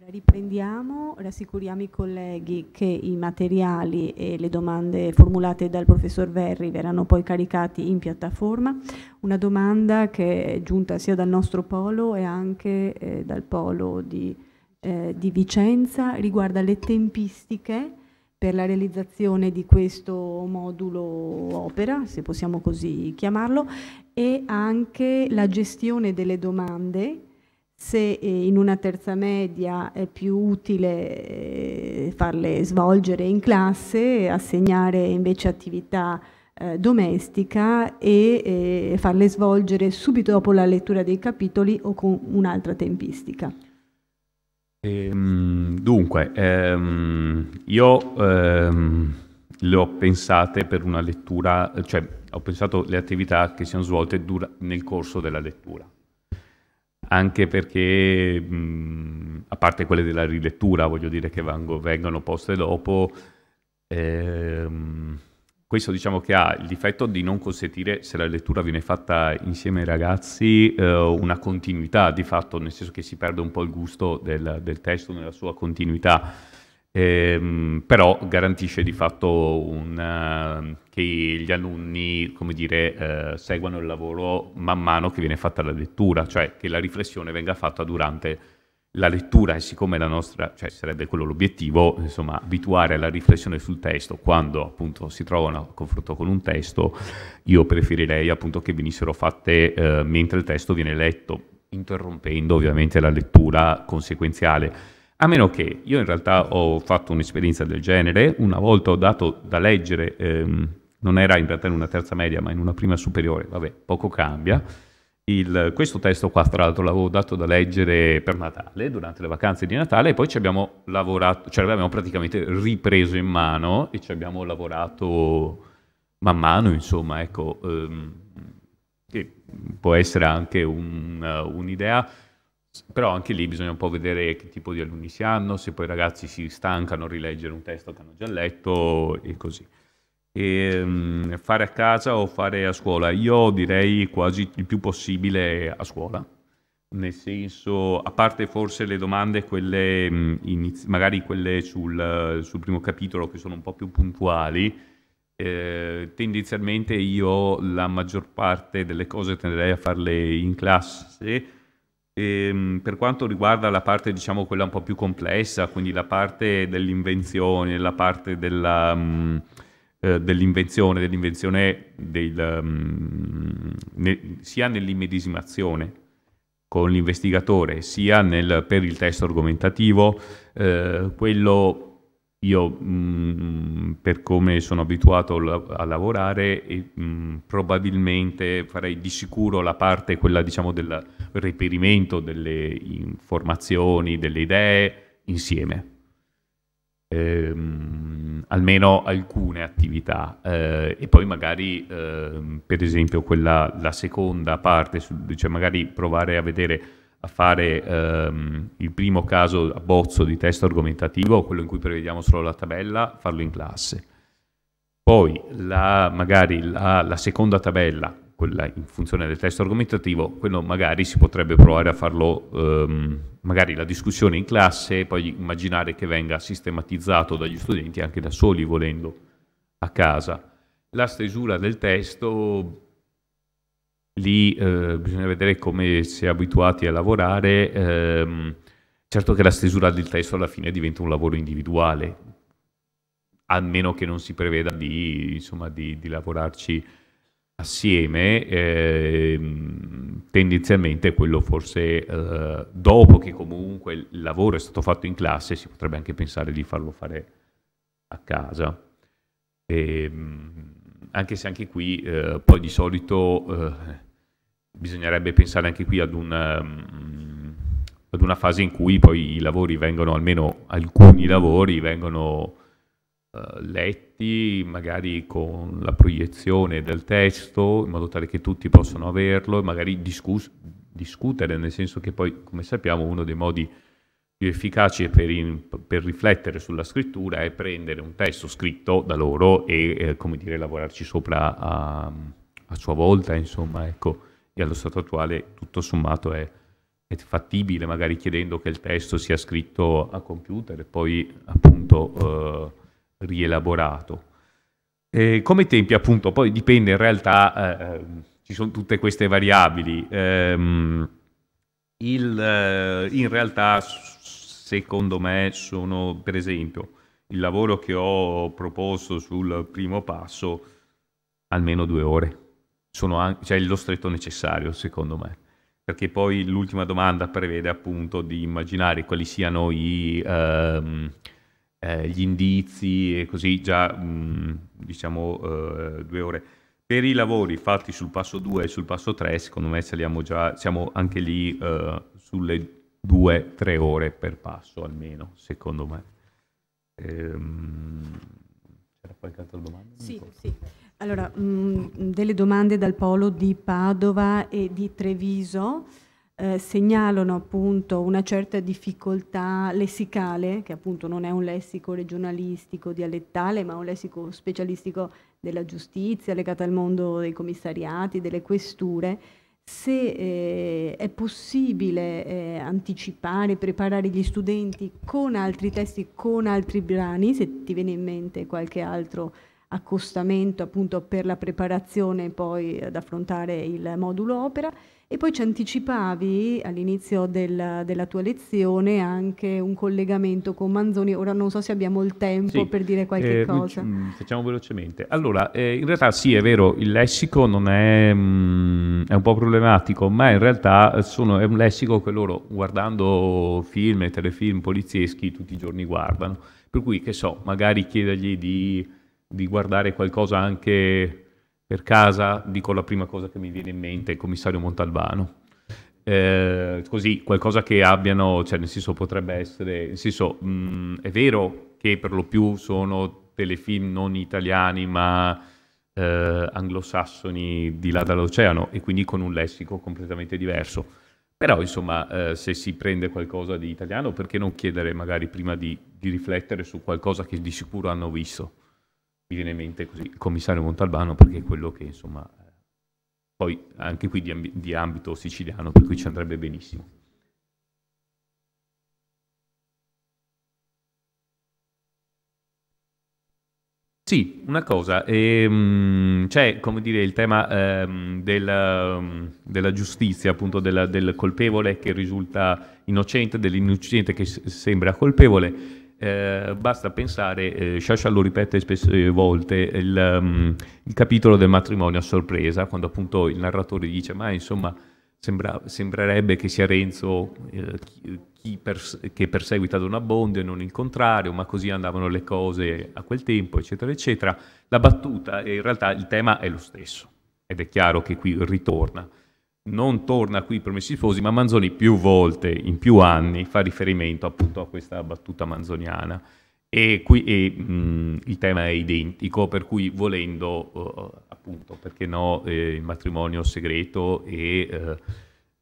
Riprendiamo, rassicuriamo i colleghi che i materiali e le domande formulate dal professor Verri verranno poi caricati in piattaforma. Una domanda che è giunta sia dal nostro polo e anche dal polo di Vicenza riguarda le tempistiche per la realizzazione di questo modulo opera, se possiamo così chiamarlo, e anche la gestione delle domande, se in una terza media è più utile farle svolgere in classe, assegnare invece attività domestica e farle svolgere subito dopo la lettura dei capitoli o con un'altra tempistica. Dunque, io le ho pensate per una lettura, cioè ho pensato le attività che siano svolte nel corso della lettura. Anche perché, a parte quelle della rilettura, voglio dire, che vengono poste dopo, questo diciamo che ha il difetto di non consentire, se la lettura viene fatta insieme ai ragazzi, una continuità di fatto, nel senso che si perde un po' il gusto del testo nella sua continuità. Però garantisce di fatto che gli alunni, come dire, seguano il lavoro man mano che viene fatta la lettura, cioè che la riflessione venga fatta durante la lettura, e siccome la nostra, cioè sarebbe quello l'obiettivo, insomma, abituare alla riflessione sul testo quando appunto si trovano a confronto con un testo, io preferirei appunto che venissero fatte mentre il testo viene letto, interrompendo ovviamente la lettura conseguenziale. A meno che io in realtà ho fatto un'esperienza del genere, una volta ho dato da leggere, non era in realtà in una terza media ma in una prima superiore, vabbè, poco cambia, questo testo qua tra l'altro l'avevo dato da leggere per Natale, durante le vacanze di Natale, e poi ci abbiamo lavorato, cioè l'abbiamo praticamente ripreso in mano e ci abbiamo lavorato man mano, insomma, ecco, che può essere anche un'idea. Però anche lì bisogna un po' vedere che tipo di alunni si hanno, se poi i ragazzi si stancano a rileggere un testo che hanno già letto e così. Fare a casa o fare a scuola? Io direi quasi il più possibile a scuola, nel senso, a parte forse le domande, quelle magari quelle sul primo capitolo che sono un po' più puntuali, tendenzialmente io la maggior parte delle cose tenderei a farle in classe. Per quanto riguarda la parte, diciamo, quella un po' più complessa, quindi la parte dell'invenzione, la parte dell'invenzione sia nell'immedesimazione con l'investigatore, sia per il testo argomentativo, quello io, per come sono abituato a lavorare, probabilmente farei di sicuro la parte, quella diciamo del reperimento delle informazioni, delle idee, insieme. Almeno alcune attività. E poi magari, per esempio, la seconda parte, cioè magari provare a fare il primo caso abbozzo di testo argomentativo, quello in cui prevediamo solo la tabella, farlo in classe. Poi magari la seconda tabella, quella in funzione del testo argomentativo, quello magari si potrebbe provare a farlo, magari la discussione in classe, poi immaginare che venga sistematizzato dagli studenti anche da soli, volendo, a casa. La stesura del testo, lì bisogna vedere come si è abituati a lavorare. Certo che la stesura del testo alla fine diventa un lavoro individuale, a meno che non si preveda di lavorarci assieme. Tendenzialmente quello forse, dopo che comunque il lavoro è stato fatto in classe, si potrebbe anche pensare di farlo fare a casa. Anche se anche qui poi di solito bisognerebbe pensare anche qui ad una fase in cui poi i lavori vengono, almeno alcuni lavori vengono letti magari con la proiezione del testo in modo tale che tutti possano averlo e magari discutere, nel senso che poi, come sappiamo, uno dei modi più efficaci per riflettere sulla scrittura è prendere un testo scritto da loro e come dire, lavorarci sopra a sua volta, insomma, ecco. E allo stato attuale tutto sommato è è fattibile, magari chiedendo che il testo sia scritto a computer e poi appunto rielaborato. Come tempi appunto, poi dipende in realtà, ci sono tutte queste variabili. In realtà secondo me sono, per esempio, il lavoro che ho proposto sul primo passo, almeno 2 ore. Cioè lo stretto necessario, secondo me. Perché poi l'ultima domanda prevede appunto di immaginare quali siano gli indizi e così già, diciamo, 2 ore. Per i lavori fatti sul passo 2 e sul passo 3, secondo me siamo anche lì sulle 2-3 ore per passo, almeno, secondo me. C'era qualche altra domanda? Sì, sì. Allora, delle domande dal polo di Padova e di Treviso segnalano appunto una certa difficoltà lessicale, che appunto non è un lessico regionalistico dialettale, ma un lessico specialistico della giustizia, legato al mondo dei commissariati, delle questure. Se è possibile anticipare, preparare gli studenti con altri testi, con altri brani, se ti viene in mente qualche altro accostamento appunto per la preparazione poi ad affrontare il modulo opera. E poi ci anticipavi all'inizio della tua lezione anche un collegamento con Manzoni. Ora non so se abbiamo il tempo per dire qualche cosa. Facciamo velocemente. Allora, in realtà sì, è vero, il lessico non è un po' problematico, ma in realtà è un lessico che loro, guardando film e telefilm polizieschi, tutti i giorni guardano. Per cui, che so, magari chiedergli di guardare qualcosa anche per casa, dico la prima cosa che mi viene in mente, il commissario Montalbano. Così, qualcosa che abbiano, cioè nel senso potrebbe essere, nel senso, è vero che per lo più sono telefilm non italiani ma anglosassoni di là dall'oceano e quindi con un lessico completamente diverso. Però insomma, se si prende qualcosa di italiano, perché non chiedere magari prima di riflettere su qualcosa che di sicuro hanno visto? Mi viene in mente così il commissario Montalbano, perché è quello che insomma poi anche qui di ambito siciliano, per cui ci andrebbe benissimo. Sì, una cosa, c'è come dire il tema della giustizia, appunto del colpevole che risulta innocente, dell'innocente che sembra colpevole. Basta pensare, Sciascia lo ripete spesse volte, il capitolo del matrimonio a sorpresa, quando appunto il narratore dice ma insomma sembrerebbe che sia Renzo che perseguita Don Abbondio e non il contrario, ma così andavano le cose a quel tempo, eccetera, eccetera. La battuta, in realtà il tema è lo stesso, ed è chiaro che qui ritorna. Non torna qui Promessi Sposi, ma Manzoni più volte, in più anni, fa riferimento appunto a questa battuta manzoniana. E qui il tema è identico, per cui volendo, appunto, perché no, il matrimonio segreto e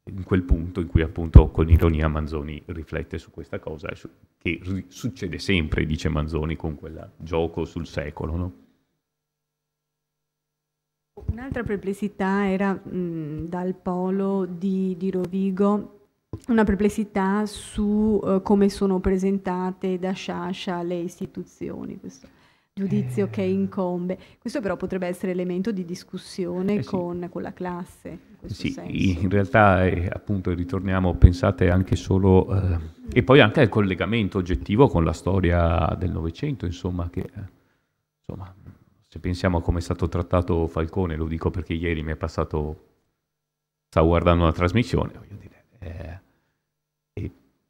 in quel punto in cui appunto con ironia Manzoni riflette su questa cosa, che succede sempre, dice Manzoni, con quel gioco sul secolo, no? Un'altra perplessità era dal polo di Rovigo, una perplessità su come sono presentate da Sciascia le istituzioni, questo giudizio che incombe. Questo però potrebbe essere elemento di discussione Sì. con la classe, in questo senso. In realtà appunto ritorniamo, pensate anche solo, e poi anche al collegamento oggettivo con la storia del Novecento, insomma, che insomma, se pensiamo a come è stato trattato Falcone, lo dico perché ieri mi è passato, stavo guardando una trasmissione, voglio dire,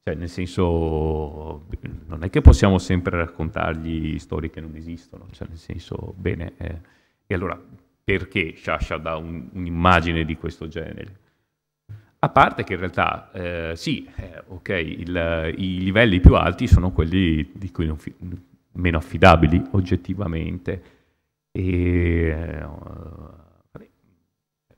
cioè nel senso, non è che possiamo sempre raccontargli storie che non esistono, cioè nel senso, bene, e allora perché Sciascia dà un'immagine di questo genere? A parte che in realtà, sì, ok, i livelli più alti sono quelli di cui meno affidabili oggettivamente. E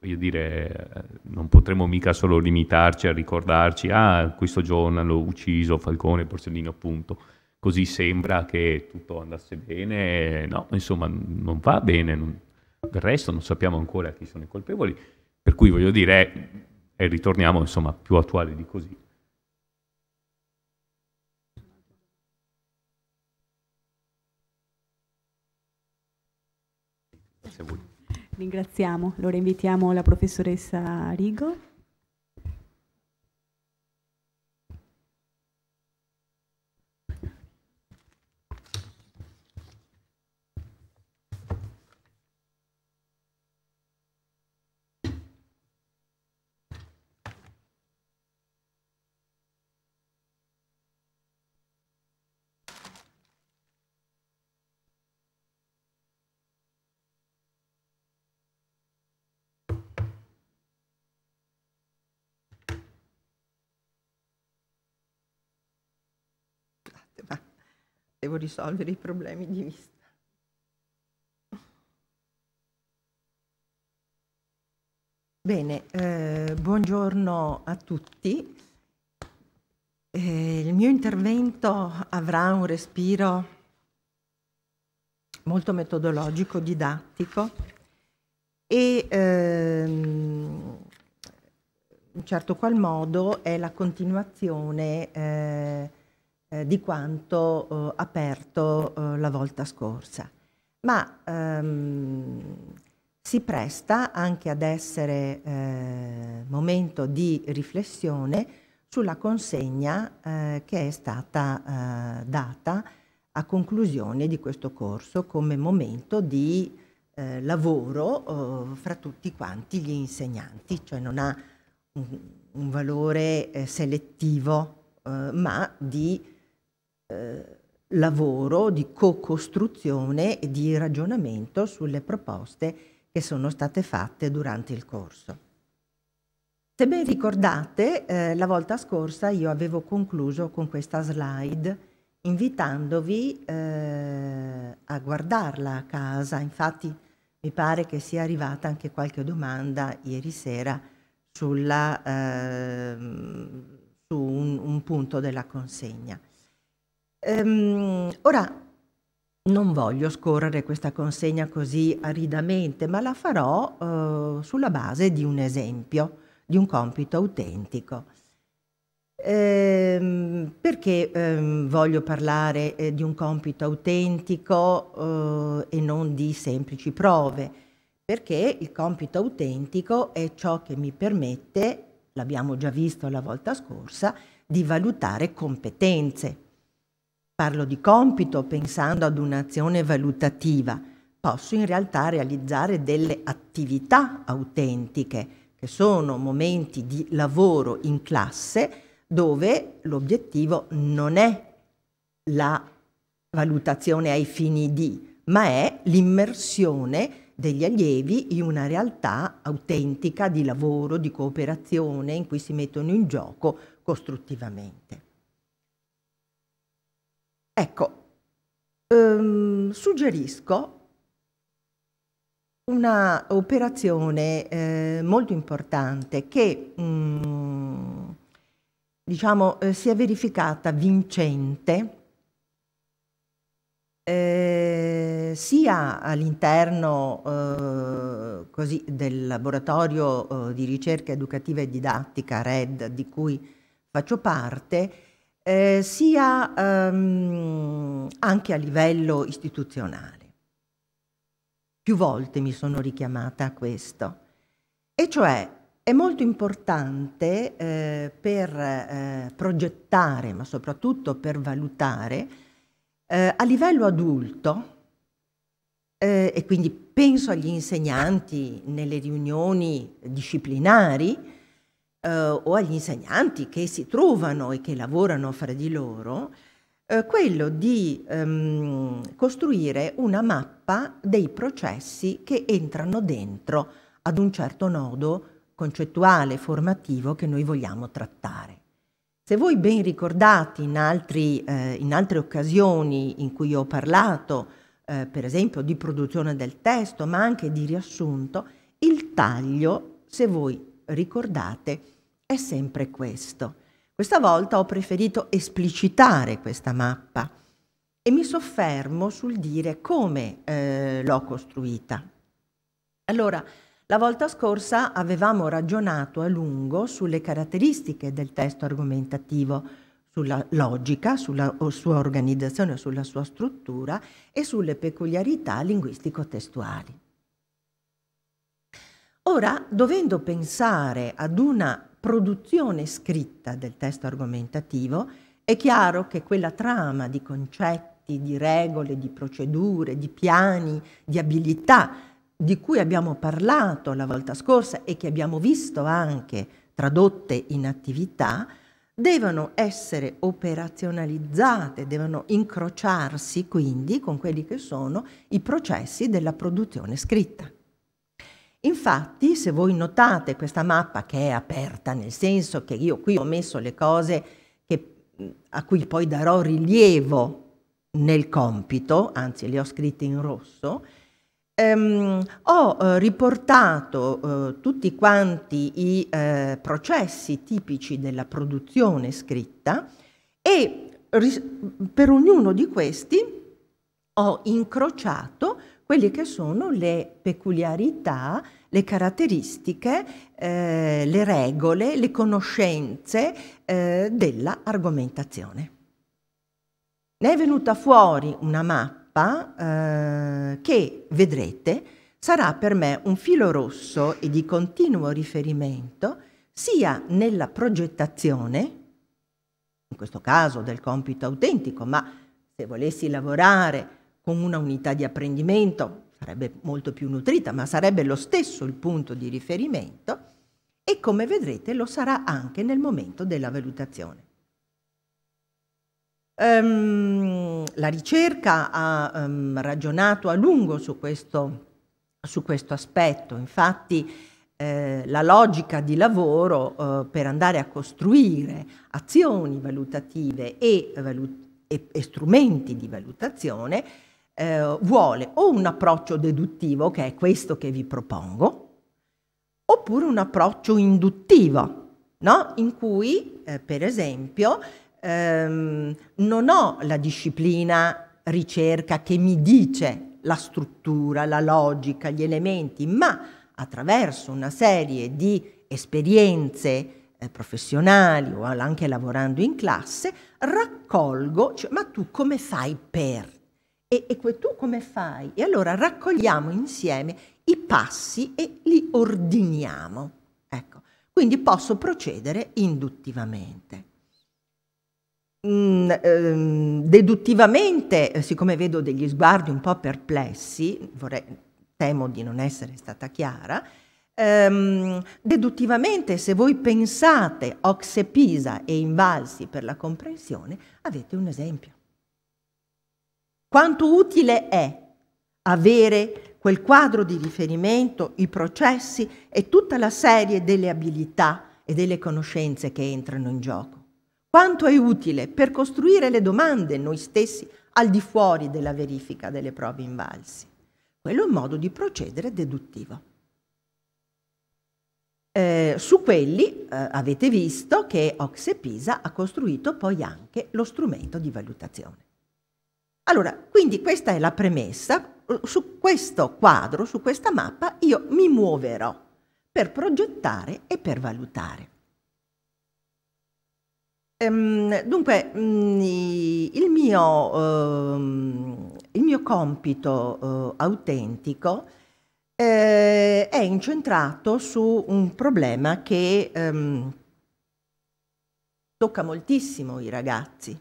voglio dire, non potremo mica solo limitarci a ricordarci questo giorno hanno ucciso Falcone e Borsellino, appunto, così sembra che tutto andasse bene. No, insomma, non va bene, del resto non sappiamo ancora chi sono i colpevoli, per cui voglio dire e ritorniamo insomma più attuali di così. Se vuoi. Ringraziamo. Allora invitiamo la professoressa Rigo. Ma devo risolvere i problemi di vista. Bene, buongiorno a tutti. Il mio intervento avrà un respiro molto metodologico, didattico e in certo qual modo è la continuazione di quanto aperto la volta scorsa, ma si presta anche ad essere momento di riflessione sulla consegna che è stata data a conclusione di questo corso come momento di lavoro fra tutti quanti gli insegnanti, cioè non ha un valore selettivo, ma di lavoro, di co-costruzione e di ragionamento sulle proposte che sono state fatte durante il corso. Se ben ricordate, la volta scorsa io avevo concluso con questa slide invitandovi a guardarla a casa. Infatti mi pare che sia arrivata anche qualche domanda ieri sera su un punto della consegna. Ora non voglio scorrere questa consegna così aridamente, ma la farò sulla base di un esempio, di un compito autentico. Perché voglio parlare di un compito autentico e non di semplici prove? Perché il compito autentico è ciò che mi permette, l'abbiamo già visto la volta scorsa, di valutare competenze. Parlo di compito pensando ad un'azione valutativa. Posso in realtà realizzare delle attività autentiche, che sono momenti di lavoro in classe dove l'obiettivo non è la valutazione ai fini di, ma è l'immersione degli allievi in una realtà autentica di lavoro, di cooperazione, in cui si mettono in gioco costruttivamente. Ecco, suggerisco una operazione molto importante che diciamo si è verificata vincente sia all'interno del laboratorio di ricerca educativa e didattica RED di cui faccio parte, sia anche a livello istituzionale. Più volte mi sono richiamata a questo, e cioè è molto importante per progettare, ma soprattutto per valutare a livello adulto, e quindi penso agli insegnanti nelle riunioni disciplinari o agli insegnanti che si trovano e che lavorano fra di loro, quello di costruire una mappa dei processi che entrano dentro ad un certo nodo concettuale, formativo che noi vogliamo trattare. Se voi ben ricordate in altre occasioni in cui ho parlato, per esempio di produzione del testo, ma anche di riassunto, il taglio, se voi ricordate, è sempre questo. Questa volta ho preferito esplicitare questa mappa e mi soffermo sul dire come l'ho costruita. Allora, La volta scorsa avevamo ragionato a lungo sulle caratteristiche del testo argomentativo, sulla logica, sulla sua organizzazione, sulla sua struttura e sulle peculiarità linguistico-testuali. Ora, dovendo pensare ad una produzione scritta del testo argomentativo, è chiaro che quella trama di concetti, di regole, di procedure, di piani, di abilità di cui abbiamo parlato la volta scorsa e che abbiamo visto anche tradotte in attività, devono essere operazionalizzate, devono incrociarsi quindi con quelli che sono i processi della produzione scritta. Infatti, se voi notate questa mappa che è aperta, nel senso che io qui ho messo le cose a cui poi darò rilievo nel compito, anzi le ho scritte in rosso, ho riportato tutti quanti i processi tipici della produzione scritta e per ognuno di questi ho incrociato quelle che sono le peculiarità, le caratteristiche, le regole, le conoscenze della argomentazione. Ne è venuta fuori una mappa che, vedrete, sarà per me un filo rosso e di continuo riferimento sia nella progettazione, in questo caso del compito autentico, ma se volessi lavorare con una unità di apprendimento sarebbe molto più nutrita, ma sarebbe lo stesso il punto di riferimento e, come vedrete, lo sarà anche nel momento della valutazione. La ricerca ha ragionato a lungo su questo aspetto, infatti la logica di lavoro per andare a costruire azioni valutative e strumenti di valutazione vuole o un approccio deduttivo, che è questo che vi propongo, oppure un approccio induttivo, no? In cui, per esempio, non ho la disciplina ricerca che mi dice la struttura, la logica, gli elementi, ma attraverso una serie di esperienze professionali o anche lavorando in classe, raccolgo, cioè, ma tu come fai per? E tu come fai? E allora raccogliamo insieme i passi e li ordiniamo. Ecco, quindi posso procedere induttivamente. Deduttivamente, siccome vedo degli sguardi un po' perplessi, temo di non essere stata chiara, deduttivamente, se voi pensate Ocse Pisa e Invalsi per la comprensione, avete un esempio. Quanto utile è avere quel quadro di riferimento, i processi e tutta la serie delle abilità e delle conoscenze che entrano in gioco? Quanto è utile per costruire le domande noi stessi al di fuori della verifica delle prove Invalsi? Quello è un modo di procedere deduttivo. Su quelli avete visto che Ocse Pisa ha costruito poi anche lo strumento di valutazione. Allora, quindi questa è la premessa. Su questo quadro, su questa mappa, io mi muoverò per progettare e per valutare. Dunque, il mio compito autentico è incentrato su un problema che tocca moltissimo i ragazzi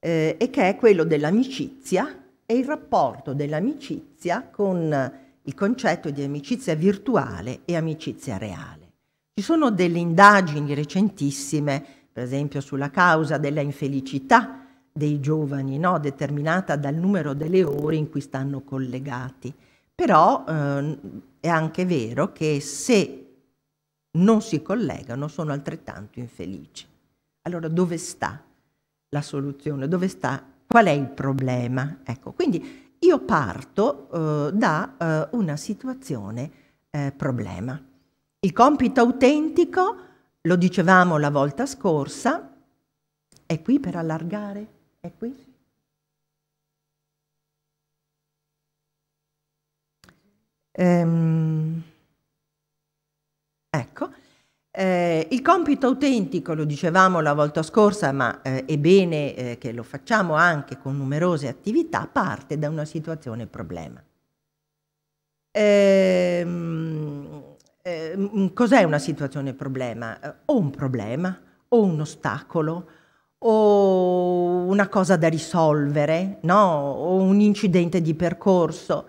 e che è quello dell'amicizia e il rapporto dell'amicizia con il concetto di amicizia virtuale e amicizia reale. Ci sono delle indagini recentissime, per esempio sulla causa della infelicità dei giovani, no? Determinata dal numero delle ore in cui stanno collegati. Però è anche vero che se non si collegano sono altrettanto infelici. Allora dove sta la soluzione? Dove sta? Qual è il problema? Ecco, quindi io parto da una situazione problema. Il compito autentico, lo dicevamo la volta scorsa, è qui per allargare? È qui? Ecco, il compito autentico, lo dicevamo la volta scorsa, ma è bene che lo facciamo anche con numerose attività, parte da una situazione problema. Cos'è una situazione problema? O un problema, o un ostacolo, o una cosa da risolvere, no? O un incidente di percorso.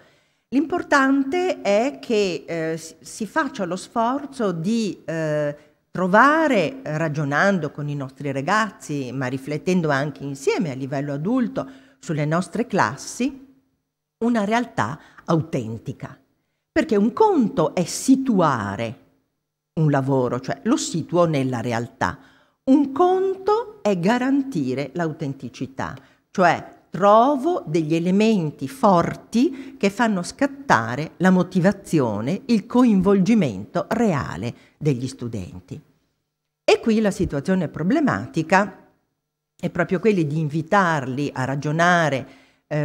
L'importante è che si faccia lo sforzo di trovare, ragionando con i nostri ragazzi, ma riflettendo anche insieme a livello adulto sulle nostre classi, una realtà autentica. Perché un conto è situare un lavoro, cioè lo situo nella realtà. Un conto è garantire l'autenticità, cioè trovo degli elementi forti che fanno scattare la motivazione, il coinvolgimento reale degli studenti. E qui la situazione problematica è proprio quella di invitarli a ragionare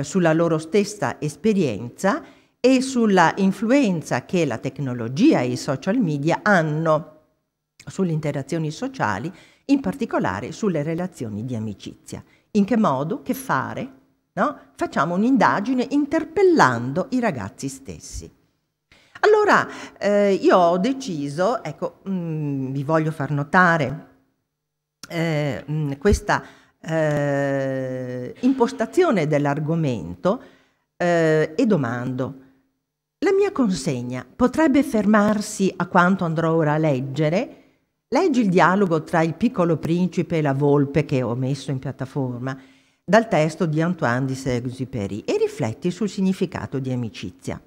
sulla loro stessa esperienza e sulla influenza che la tecnologia e i social media hanno sulle interazioni sociali, in particolare sulle relazioni di amicizia. In che modo? Che fare? No? Facciamo un'indagine interpellando i ragazzi stessi. Allora io ho deciso, ecco, vi voglio far notare questa impostazione dell'argomento e domando: la mia consegna potrebbe fermarsi a quanto andrò ora a leggere? Leggi il dialogo tra il Piccolo Principe e la volpe che ho messo in piattaforma dal testo di Antoine de Saint-Exupéry e rifletti sul significato di amicizia.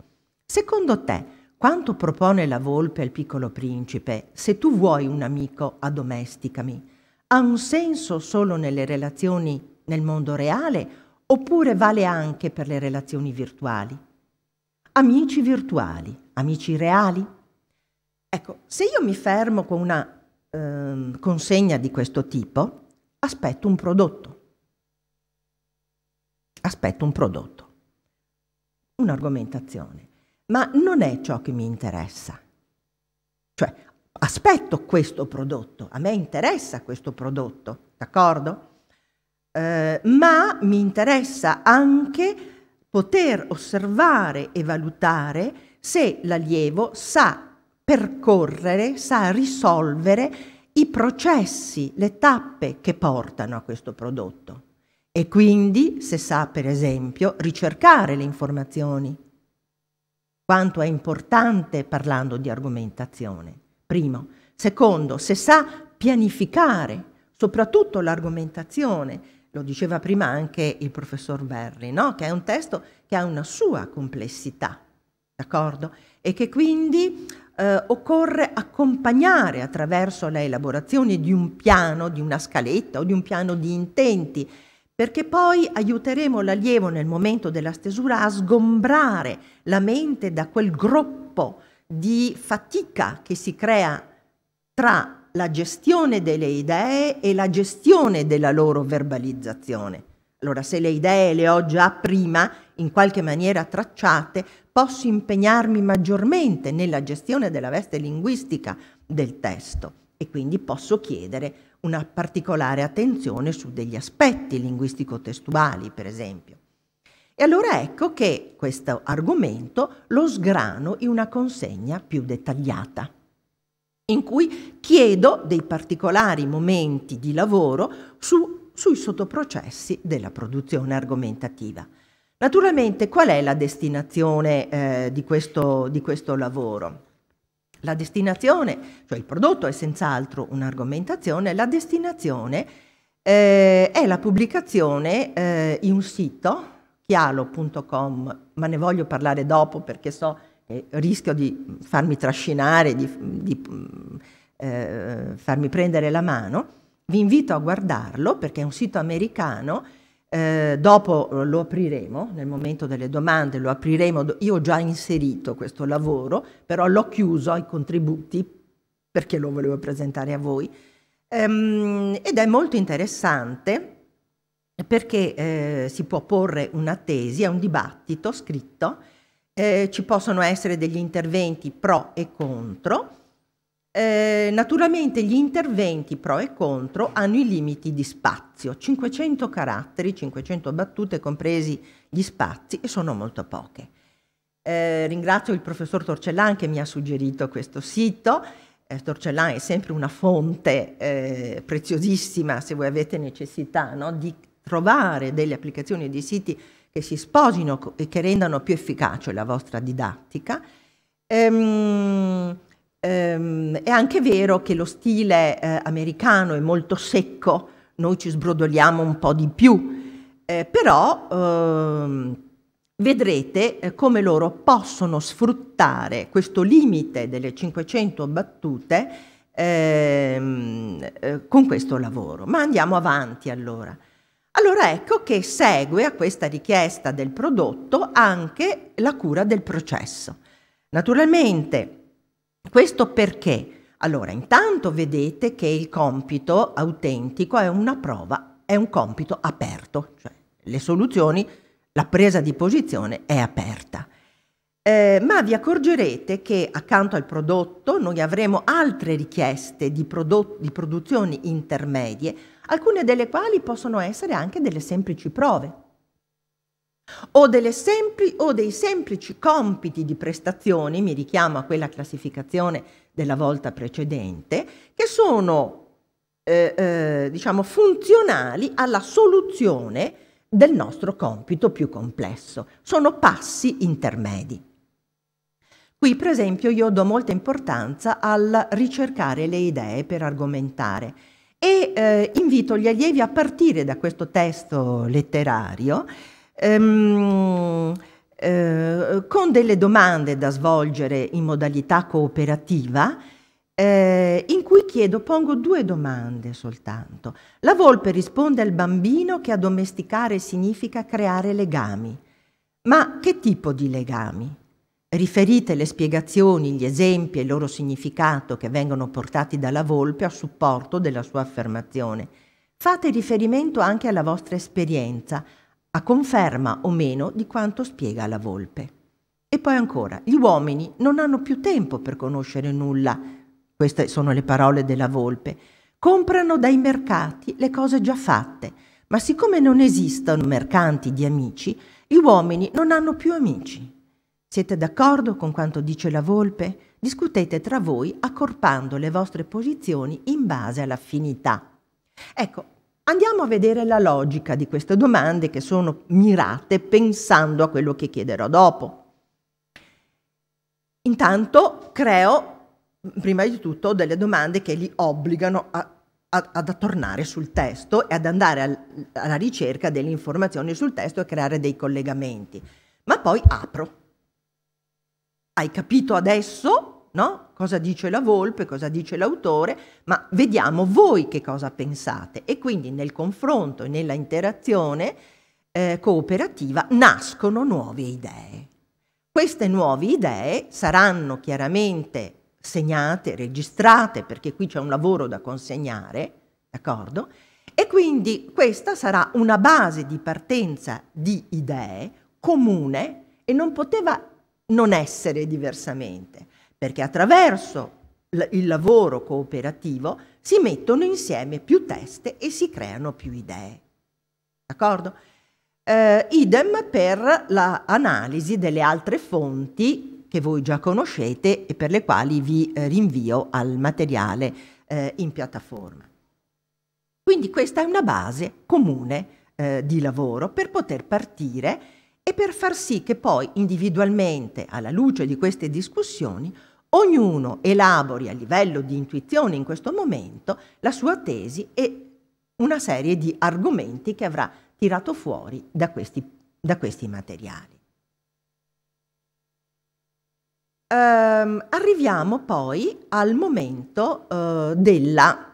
Secondo te, quanto propone la volpe al Piccolo Principe, se tu vuoi un amico, addomesticami, ha un senso solo nelle relazioni nel mondo reale oppure vale anche per le relazioni virtuali? Amici virtuali, amici reali? Ecco, se io mi fermo con una consegna di questo tipo, aspetto un prodotto. Aspetto un prodotto, un'argomentazione, ma non è ciò che mi interessa. Cioè, aspetto questo prodotto, a me interessa questo prodotto, d'accordo? Ma mi interessa anche poter osservare e valutare se l'allievo sa percorrere, sa risolvere i processi, le tappe che portano a questo prodotto. E quindi se sa, per esempio, ricercare le informazioni. Quanto è importante parlando di argomentazione, primo. Secondo, se sa pianificare, soprattutto l'argomentazione. Lo diceva prima anche il professor Verri, no? Che è un testo che ha una sua complessità, d'accordo? E che quindi occorre accompagnare attraverso la elaborazione di un piano, di una scaletta o di un piano di intenti, perché poi aiuteremo l'allievo nel momento della stesura a sgombrare la mente da quel gruppo di fatica che si crea tra la gestione delle idee e la gestione della loro verbalizzazione. Allora, se le idee le ho già prima, in qualche maniera tracciate, posso impegnarmi maggiormente nella gestione della veste linguistica del testo e quindi posso chiedere una particolare attenzione su degli aspetti linguistico-testuali, per esempio. E allora ecco che questo argomento lo sgrano in una consegna più dettagliata, in cui chiedo dei particolari momenti di lavoro sui sottoprocessi della produzione argomentativa. Naturalmente, qual è la destinazione di questo lavoro? La destinazione, cioè il prodotto è senz'altro un'argomentazione, la destinazione è la pubblicazione in un sito, chialo.com, ma ne voglio parlare dopo perché so che rischio di farmi trascinare, di farmi prendere la mano. Vi invito a guardarlo perché è un sito americano. Dopo lo apriremo, nel momento delle domande lo apriremo, io ho già inserito questo lavoro, però l'ho chiuso ai contributi perché lo volevo presentare a voi, ed è molto interessante perché si può porre una tesi, è un dibattito scritto, ci possono essere degli interventi pro e contro, Naturalmente gli interventi pro e contro hanno i limiti di spazio, 500 caratteri, 500 battute compresi gli spazi, e sono molto poche. Ringrazio il professor Torcellan che mi ha suggerito questo sito. Torcellan è sempre una fonte preziosissima se voi avete necessità, no, di trovare delle applicazioni di siti che si sposino e che rendano più efficace la vostra didattica. È anche vero che lo stile americano è molto secco, noi ci sbrodoliamo un po' di più, però vedrete come loro possono sfruttare questo limite delle 500 battute con questo lavoro. Ma andiamo avanti allora. Allora ecco che segue a questa richiesta del prodotto anche la cura del processo. Naturalmente, questo perché? Allora, intanto vedete che il compito autentico è una prova, è un compito aperto, cioè le soluzioni, la presa di posizione è aperta. Ma vi accorgerete che accanto al prodotto noi avremo altre richieste di produzioni intermedie, alcune delle quali possono essere anche delle semplici prove o dei semplici compiti di prestazioni, mi richiamo a quella classificazione della volta precedente, che sono diciamo funzionali alla soluzione del nostro compito più complesso. Sono passi intermedi. Qui, per esempio, io do molta importanza al ricercare le idee per argomentare e invito gli allievi a partire da questo testo letterario con delle domande da svolgere in modalità cooperativa, in cui pongo 2 domande soltanto. La volpe risponde al bambino che addomesticare significa creare legami. Ma che tipo di legami? Riferite le spiegazioni, gli esempi e il loro significato che vengono portati dalla volpe a supporto della sua affermazione. Fate riferimento anche alla vostra esperienza, a conferma o meno di quanto spiega la volpe. E poi ancora, gli uomini non hanno più tempo per conoscere nulla. Queste sono le parole della volpe. Comprano dai mercati le cose già fatte, ma siccome non esistono mercanti di amici, gli uomini non hanno più amici. Siete d'accordo con quanto dice la volpe? Discutete tra voi accorpando le vostre posizioni in base all'affinità. Ecco, andiamo a vedere la logica di queste domande che sono mirate pensando a quello che chiederò dopo. Intanto creo, prima di tutto, delle domande che li obbligano ad tornare sul testo e ad andare alla ricerca delle informazioni sul testo e creare dei collegamenti. Ma poi apro. Hai capito adesso, no? Cosa dice la volpe, cosa dice l'autore, ma vediamo voi che cosa pensate. E quindi nel confronto e nella interazione cooperativa nascono nuove idee. Queste nuove idee saranno chiaramente segnate, registrate, perché qui c'è un lavoro da consegnare, d'accordo? E quindi questa sarà una base di partenza di idee comune e non poteva non essere diversamente, perché attraverso il lavoro cooperativo si mettono insieme più teste e si creano più idee. D'accordo? Idem per l'analisi delle altre fonti che voi già conoscete e per le quali vi rinvio al materiale in piattaforma. Quindi questa è una base comune di lavoro per poter partire e per far sì che poi individualmente, alla luce di queste discussioni, ognuno elabori a livello di intuizione in questo momento la sua tesi e una serie di argomenti che avrà tirato fuori da questi materiali. Arriviamo poi al momento della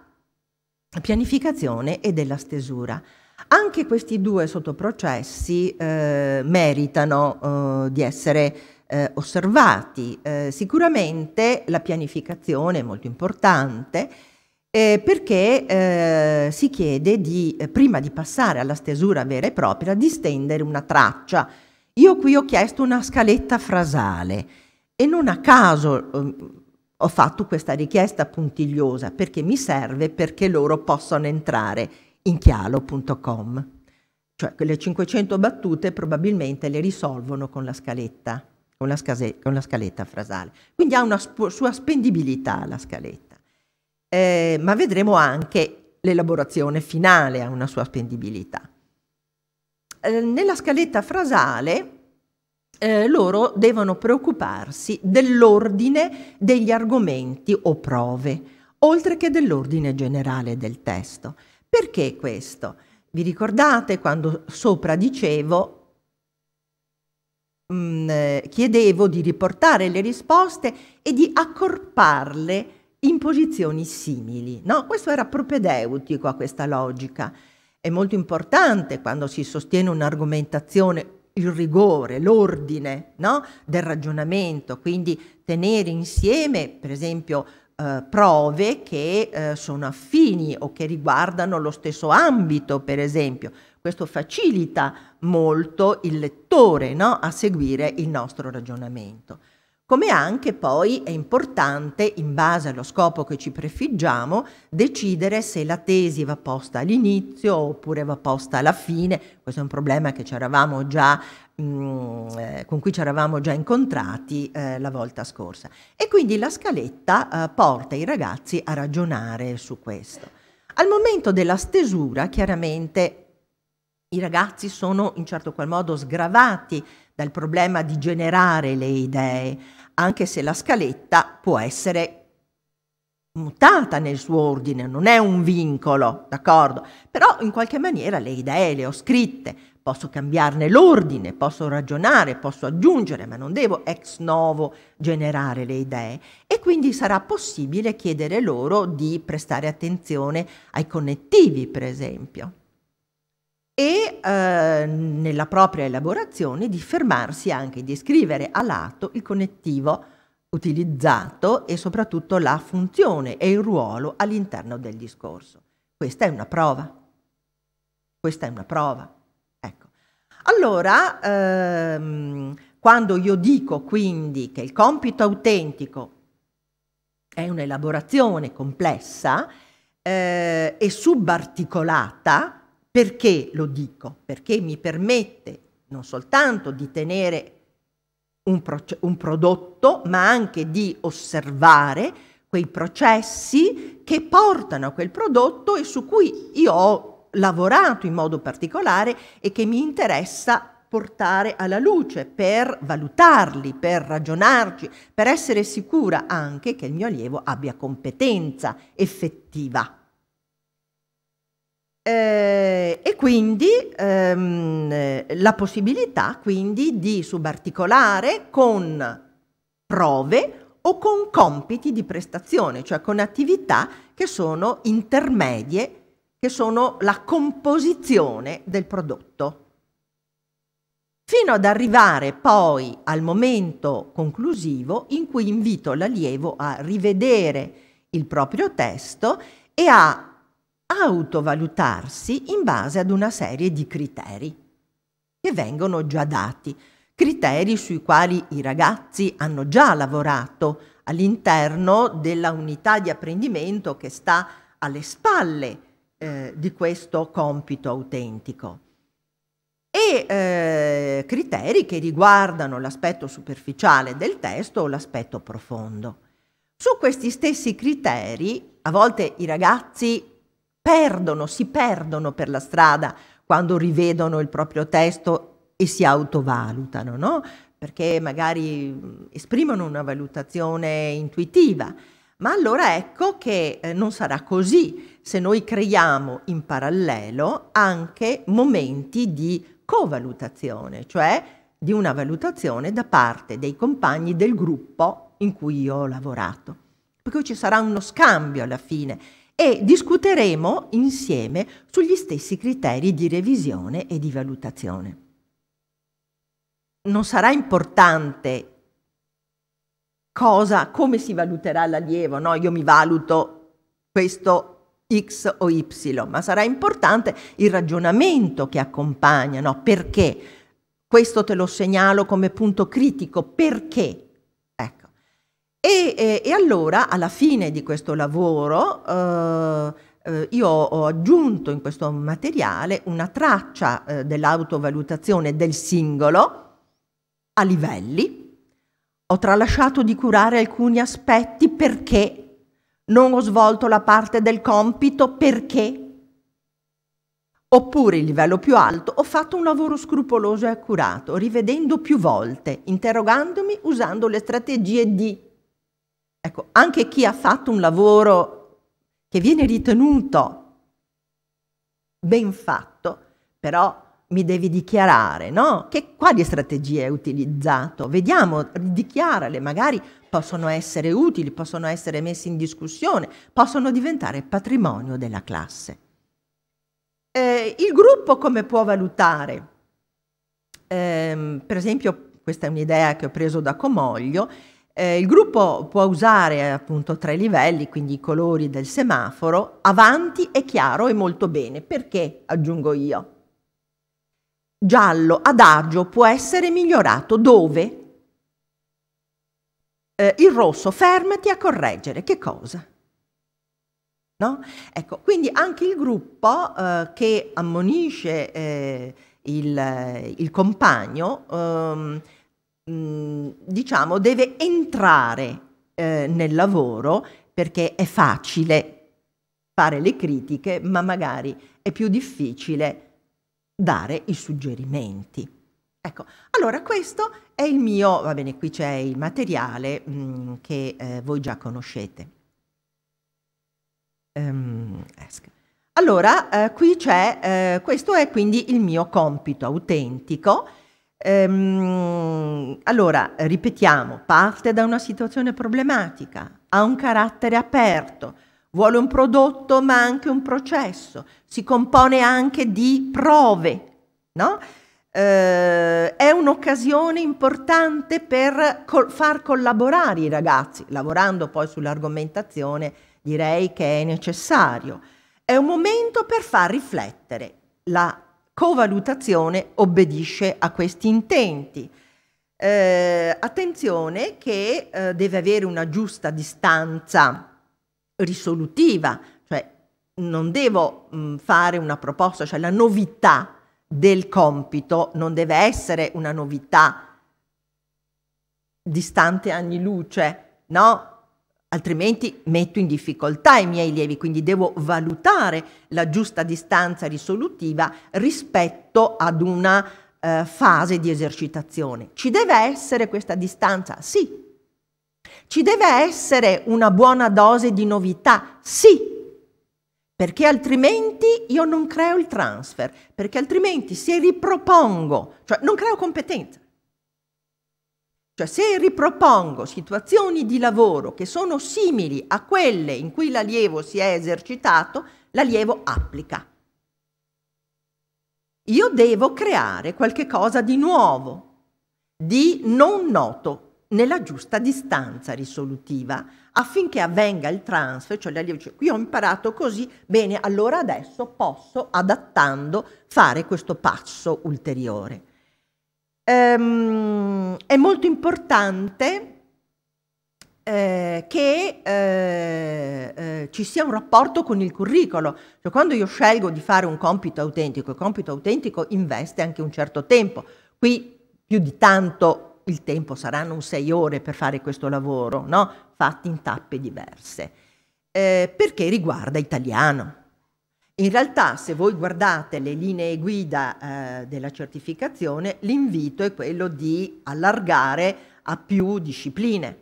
pianificazione e della stesura. Anche questi 2 sottoprocessi meritano di essere osservati. Sicuramente la pianificazione è molto importante perché si chiede prima di passare alla stesura vera e propria, di stendere una traccia. Io qui ho chiesto una scaletta frasale e non a caso ho fatto questa richiesta puntigliosa perché mi serve perché loro possano entrare in chialo.com. Cioè quelle 500 battute probabilmente le risolvono con la scaletta, con la scaletta frasale. Quindi ha una sua spendibilità la scaletta. Ma vedremo anche l'elaborazione finale ha una sua spendibilità. Nella scaletta frasale loro devono preoccuparsi dell'ordine degli argomenti o prove, oltre che dell'ordine generale del testo. Perché questo? Vi ricordate quando sopra dicevo, chiedevo di riportare le risposte e di accorparle in posizioni simili, no? Questo era propedeutico a questa logica. È molto importante quando si sostiene un'argomentazione il rigore, l'ordine, no? Del ragionamento, quindi tenere insieme, per esempio, prove che sono affini o che riguardano lo stesso ambito, per esempio. Questo facilita molto il lettore, no? A seguire il nostro ragionamento. Come anche poi è importante, in base allo scopo che ci prefiggiamo, decidere se la tesi va posta all'inizio oppure va posta alla fine. Questo è un problema che con cui ci eravamo già incontrati la volta scorsa. E quindi la scaletta porta i ragazzi a ragionare su questo. Al momento della stesura, chiaramente, i ragazzi sono in certo qual modo sgravati dal problema di generare le idee, anche se la scaletta può essere mutata nel suo ordine, non è un vincolo, d'accordo? Però in qualche maniera le idee le ho scritte, posso cambiarne l'ordine, posso ragionare, posso aggiungere, ma non devo ex novo generare le idee. E quindi sarà possibile chiedere loro di prestare attenzione ai connettivi, per esempio. E nella propria elaborazione di fermarsi anche di scrivere a lato il connettivo utilizzato e soprattutto la funzione e il ruolo all'interno del discorso. Questa è una prova. Questa è una prova. Ecco. Allora, quando io dico quindi che il compito autentico è un'elaborazione complessa e subarticolata, perché lo dico? Perché mi permette non soltanto di tenere un prodotto, ma anche di osservare quei processi che portano a quel prodotto e su cui io ho lavorato in modo particolare e che mi interessa portare alla luce per valutarli, per ragionarci, per essere sicura anche che il mio allievo abbia competenza effettiva. E quindi la possibilità quindi di subarticolare con prove o con compiti di prestazione, cioè con attività che sono intermedie, che sono la composizione del prodotto, fino ad arrivare poi al momento conclusivo in cui invito l'allievo a rivedere il proprio testo e a autovalutarsi in base ad una serie di criteri che vengono già dati, criteri sui quali i ragazzi hanno già lavorato all'interno della unità di apprendimento che sta alle spalle di questo compito autentico e criteri che riguardano l'aspetto superficiale del testo o l'aspetto profondo. Su questi stessi criteri a volte i ragazzi si perdono per la strada quando rivedono il proprio testo e si autovalutano, no? Perché magari esprimono una valutazione intuitiva, ma allora ecco che non sarà così se noi creiamo in parallelo anche momenti di covalutazione, cioè di una valutazione da parte dei compagni del gruppo in cui io ho lavorato. Per cui ci sarà uno scambio alla fine e discuteremo insieme sugli stessi criteri di revisione e di valutazione. Non sarà importante come si valuterà l'allievo, no? Io mi valuto questo X o Y, ma sarà importante il ragionamento che accompagna, no? Perché? Questo te lo segnalo come punto critico, perché? Ecco. E allora, alla fine di questo lavoro, io ho aggiunto in questo materiale una traccia dell'autovalutazione del singolo a livelli. Ho tralasciato di curare alcuni aspetti perché non ho svolto la parte del compito perché. Oppure il livello più alto, ho fatto un lavoro scrupoloso e accurato, rivedendo più volte, interrogandomi usando le strategie di. Ecco, anche chi ha fatto un lavoro che viene ritenuto ben fatto, però mi devi dichiarare, no? Quali strategie hai utilizzato? Vediamo, dichiarale, magari possono essere utili, possono essere messe in discussione, possono diventare patrimonio della classe. Il gruppo come può valutare? Per esempio, questa è un'idea che ho preso da Comoglio. Il gruppo può usare appunto 3 livelli, quindi i colori del semaforo, avanti è chiaro e molto bene. Perché, aggiungo io? Giallo, adagio, può essere migliorato. Dove? Il rosso, fermati a correggere. Che cosa? No? Ecco, quindi anche il gruppo che ammonisce il compagno diciamo deve entrare nel lavoro, perché è facile fare le critiche, ma magari è più difficile dare i suggerimenti. Ecco, allora questo è il mio, va bene, qui c'è il materiale che voi già conoscete. Allora, qui c'è, questo è quindi il mio compito autentico. Allora, ripetiamo, parte da una situazione problematica, ha un carattere aperto, vuole un prodotto ma anche un processo, si compone anche di prove, no? È un'occasione importante per far collaborare i ragazzi, lavorando poi sull'argomentazione direi che è necessario. È un momento per far riflettere. La covalutazione obbedisce a questi intenti. Attenzione che deve avere una giusta distanza risolutiva, cioè non devo fare una proposta, cioè la novità del compito non deve essere una novità distante anni luce, no? Altrimenti metto in difficoltà i miei allievi, quindi devo valutare la giusta distanza risolutiva rispetto ad una fase di esercitazione. Ci deve essere questa distanza? Sì. Ci deve essere una buona dose di novità? Sì. Perché altrimenti io non creo il transfer, perché altrimenti se ripropongo, cioè non creo competenza. Cioè se ripropongo situazioni di lavoro che sono simili a quelle in cui l'allievo si è esercitato, l'allievo applica. Io devo creare qualche cosa di nuovo, di non noto, nella giusta distanza risolutiva, affinché avvenga il transfer, cioè l'allievo dice, qui ho imparato così, bene, allora adesso posso, adattando, fare questo passo ulteriore. È molto importante che ci sia un rapporto con il curricolo. Cioè, quando io scelgo di fare un compito autentico, il compito autentico investe anche un certo tempo. Qui più di tanto il tempo saranno un 6 ore per fare questo lavoro, no? Fatti in tappe diverse, perché riguarda italiano. In realtà, se voi guardate le linee guida della certificazione, l'invito è quello di allargare a più discipline.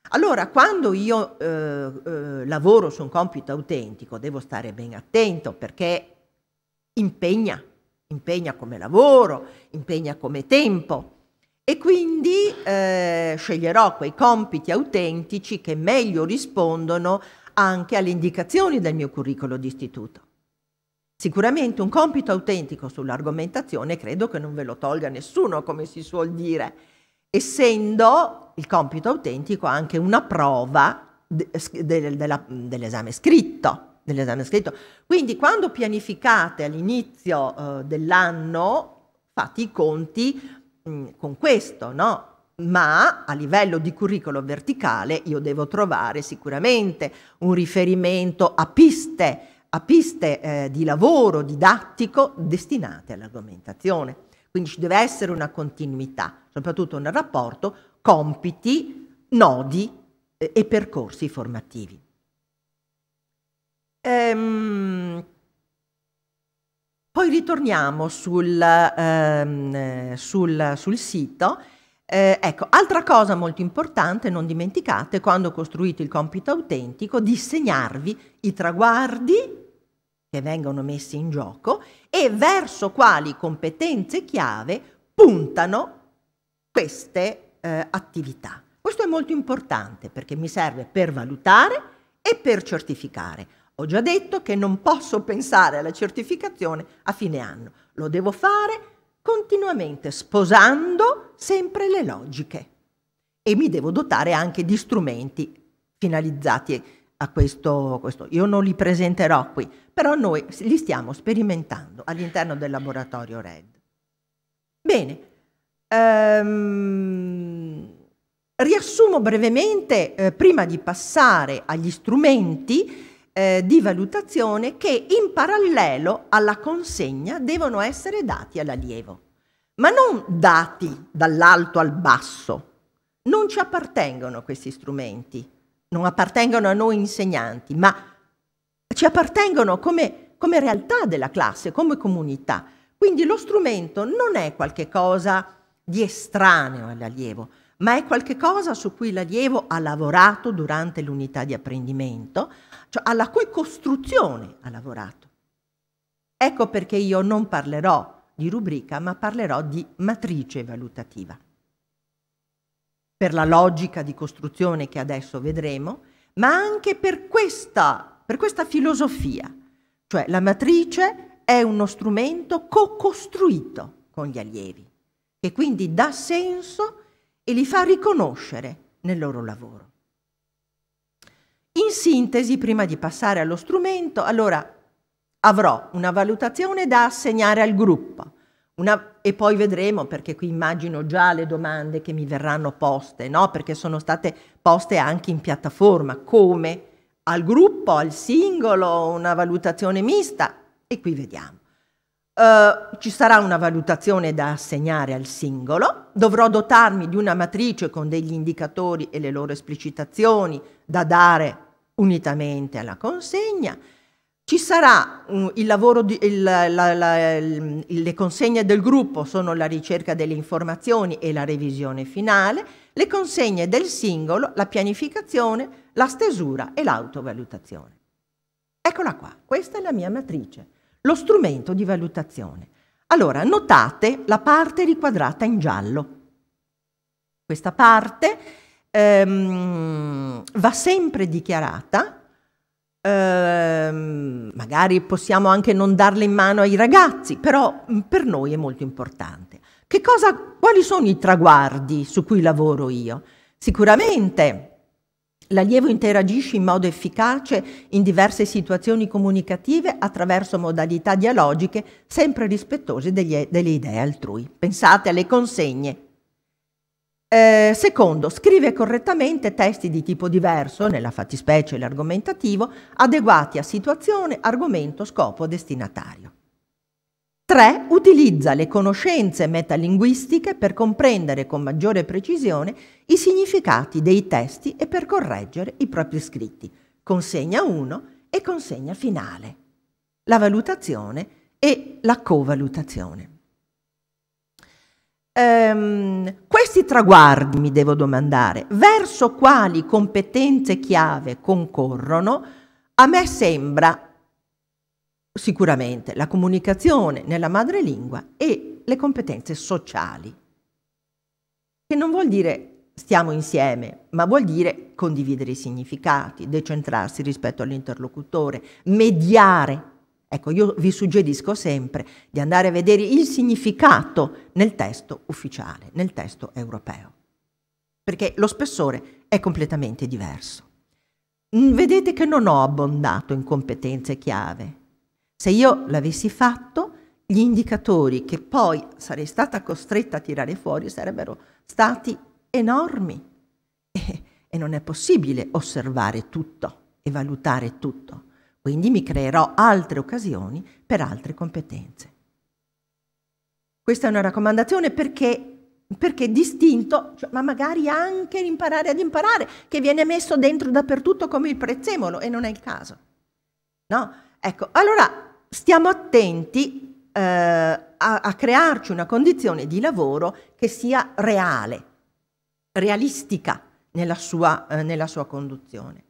Allora, quando io lavoro su un compito autentico, devo stare ben attento perché impegna come lavoro, impegna come tempo e quindi sceglierò quei compiti autentici che meglio rispondono anche alle indicazioni del mio curriculum d'istituto. Sicuramente un compito autentico sull'argomentazione credo che non ve lo tolga nessuno, come si suol dire, essendo il compito autentico anche una prova dell'esame scritto. Quindi quando pianificate all'inizio dell'anno fate i conti con questo, no? ma a livello di curriculum verticale io devo trovare sicuramente un riferimento a piste di lavoro didattico destinate all'argomentazione. Quindi ci deve essere una continuità, soprattutto nel rapporto compiti, nodi e percorsi formativi. Poi ritorniamo sul sito. Ecco, altra cosa molto importante, non dimenticate, quando costruite il compito autentico, di segnarvi i traguardi che vengono messi in gioco e verso quali competenze chiave puntano queste attività. Questo è molto importante perché mi serve per valutare e per certificare. Ho già detto che non posso pensare alla certificazione a fine anno, lo devo fare continuamente, sposando sempre le logiche, e mi devo dotare anche di strumenti finalizzati a questo. Io non li presenterò qui, però noi li stiamo sperimentando all'interno del laboratorio RED. Bene, riassumo brevemente, prima di passare agli strumenti di valutazione, che in parallelo alla consegna devono essere dati all'allievo, ma non dati dall'alto al basso. Non ci appartengono questi strumenti, non appartengono a noi insegnanti, ma ci appartengono come realtà della classe, come comunità. Quindi lo strumento non è qualche cosa di estraneo all'allievo, ma è qualche cosa su cui l'allievo ha lavorato durante l'unità di apprendimento, cioè alla cui costruzione ha lavorato. Ecco perché io non parlerò di rubrica, ma parlerò di matrice valutativa. Per la logica di costruzione che adesso vedremo, ma anche per questa filosofia. Cioè la matrice è uno strumento co-costruito con gli allievi, che quindi dà senso e li fa riconoscere nel loro lavoro. In sintesi, prima di passare allo strumento, allora avrò una valutazione da assegnare al gruppo, e poi vedremo, perché qui immagino già le domande che mi verranno poste, no? Perché sono state poste anche in piattaforma, come al gruppo, al singolo, una valutazione mista, e qui vediamo. Ci sarà una valutazione da assegnare al singolo, dovrò dotarmi di una matrice con degli indicatori e le loro esplicitazioni da dare unitamente alla consegna. Ci sarà il lavoro, le consegne del gruppo sono la ricerca delle informazioni e la revisione finale, le consegne del singolo, la pianificazione, la stesura e l'autovalutazione. Eccola qua, questa è la mia matrice, lo strumento di valutazione. Allora, notate la parte riquadrata in giallo. Questa parte va sempre dichiarata. Magari possiamo anche non darle in mano ai ragazzi, però per noi è molto importante. Quali sono i traguardi su cui lavoro io? Sicuramente l'allievo interagisce in modo efficace in diverse situazioni comunicative attraverso modalità dialogiche sempre rispettose delle idee altrui. Pensate alle consegne. Secondo, scrive correttamente testi di tipo diverso, nella fattispecie l'argomentativo, adeguati a situazione, argomento, scopo, destinatario. 3. Utilizza le conoscenze metalinguistiche per comprendere con maggiore precisione i significati dei testi e per correggere i propri scritti. Consegna 1 e consegna finale. La valutazione e la covalutazione. Questi traguardi, mi devo domandare, verso quali competenze chiave concorrono? A me sembra sicuramente la comunicazione nella madrelingua e le competenze sociali, che non vuol dire stiamo insieme, ma vuol dire condividere i significati, decentrarsi rispetto all'interlocutore, mediare. Ecco, io vi suggerisco sempre di andare a vedere il significato nel testo ufficiale, nel testo europeo, perché lo spessore è completamente diverso. Vedete che non ho abbondato in competenze chiave. Se io l'avessi fatto, gli indicatori che poi sarei stata costretta a tirare fuori sarebbero stati enormi e non è possibile osservare tutto e valutare tutto. Quindi mi creerò altre occasioni per altre competenze. Questa è una raccomandazione perché distinto, cioè, ma magari anche imparare ad imparare, che viene messo dentro dappertutto come il prezzemolo, e non è il caso. No? Ecco, allora stiamo attenti a crearci una condizione di lavoro che sia reale, realistica nella sua conduzione.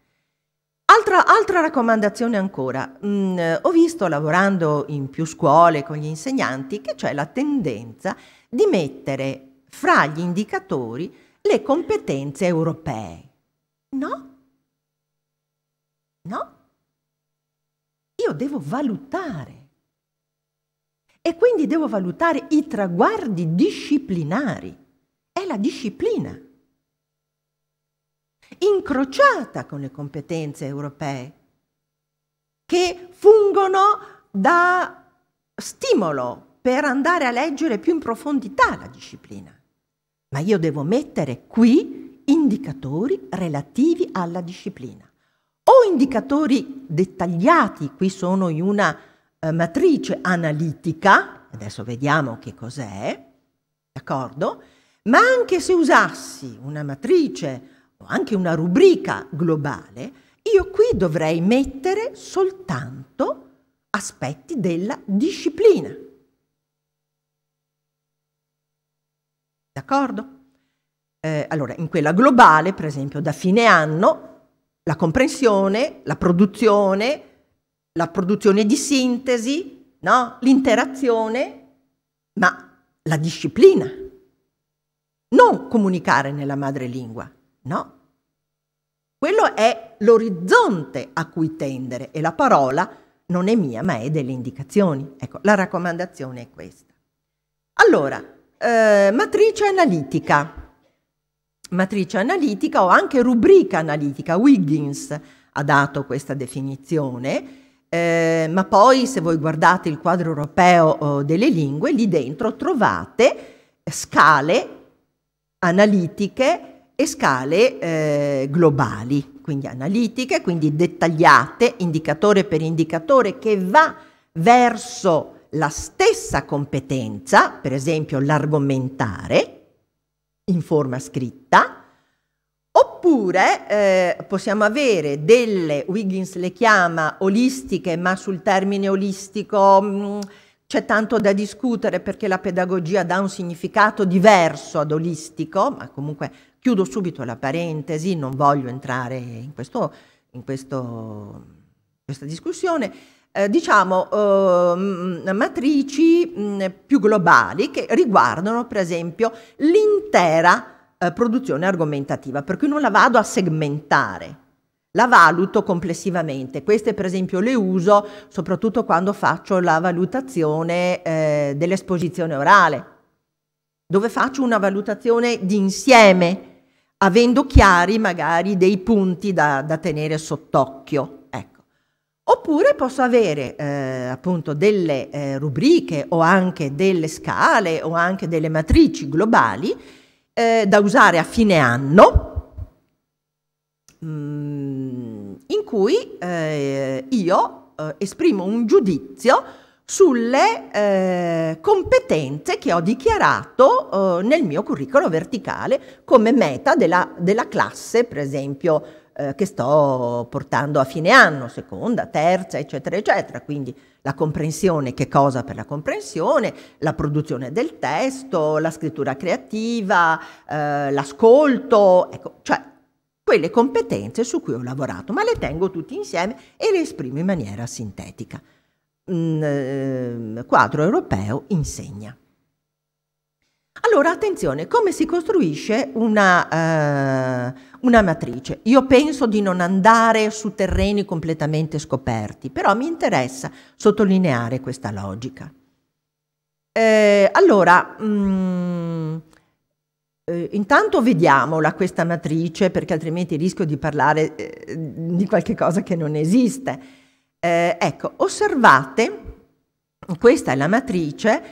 Altra raccomandazione ancora. Ho visto, lavorando in più scuole con gli insegnanti, che c'è la tendenza di mettere fra gli indicatori le competenze europee. No. Io devo valutare. E quindi devo valutare i traguardi disciplinari. È la disciplina incrociata con le competenze europee, che fungono da stimolo per andare a leggere più in profondità la disciplina. Ma io devo mettere qui indicatori relativi alla disciplina, o indicatori dettagliati, qui sono in una matrice analitica, adesso vediamo che cos'è, d'accordo? Ma anche se usassi una matrice o anche una rubrica globale, io qui dovrei mettere soltanto aspetti della disciplina. D'accordo? Allora, in quella globale, per esempio, da fine anno, la comprensione, la produzione di sintesi, no? L'interazione, ma la disciplina. Non comunicare nella madrelingua, no. Quello è l'orizzonte a cui tendere, e la parola non è mia, ma è delle indicazioni. Ecco, la raccomandazione è questa. Allora, matrice analitica. Matrice analitica o anche rubrica analitica. Wiggins ha dato questa definizione, ma poi se voi guardate il quadro europeo delle lingue, lì dentro trovate scale analitiche e scale globali, quindi analitiche, quindi dettagliate, indicatore per indicatore, che va verso la stessa competenza, per esempio l'argomentare in forma scritta, oppure possiamo avere delle, Wiggins le chiama olistiche, ma sul termine olistico c'è tanto da discutere, perché la pedagogia dà un significato diverso ad olistico, ma comunque chiudo subito la parentesi, non voglio entrare in questa discussione. Diciamo matrici più globali che riguardano per esempio l'intera produzione argomentativa, per cui non la vado a segmentare, la valuto complessivamente. Queste per esempio le uso soprattutto quando faccio la valutazione dell'esposizione orale, dove faccio una valutazione d'insieme, avendo chiari magari dei punti da tenere sott'occhio. Oppure posso avere appunto delle rubriche o anche delle scale o anche delle matrici globali da usare a fine anno, in cui io esprimo un giudizio sulle competenze che ho dichiarato nel mio curriculum verticale come meta della classe, per esempio, che sto portando a fine anno, seconda, terza, eccetera, eccetera. Quindi la comprensione, che cosa per la comprensione, la produzione del testo, la scrittura creativa, l'ascolto, ecco, cioè quelle competenze su cui ho lavorato, ma le tengo tutte insieme e le esprimo in maniera sintetica. Quadro europeo insegna. Allora, attenzione, come si costruisce una matrice? Io penso di non andare su terreni completamente scoperti, però mi interessa sottolineare questa logica. Allora, intanto vediamola questa matrice, perché altrimenti rischio di parlare di qualche cosa che non esiste. Ecco, osservate, questa è la matrice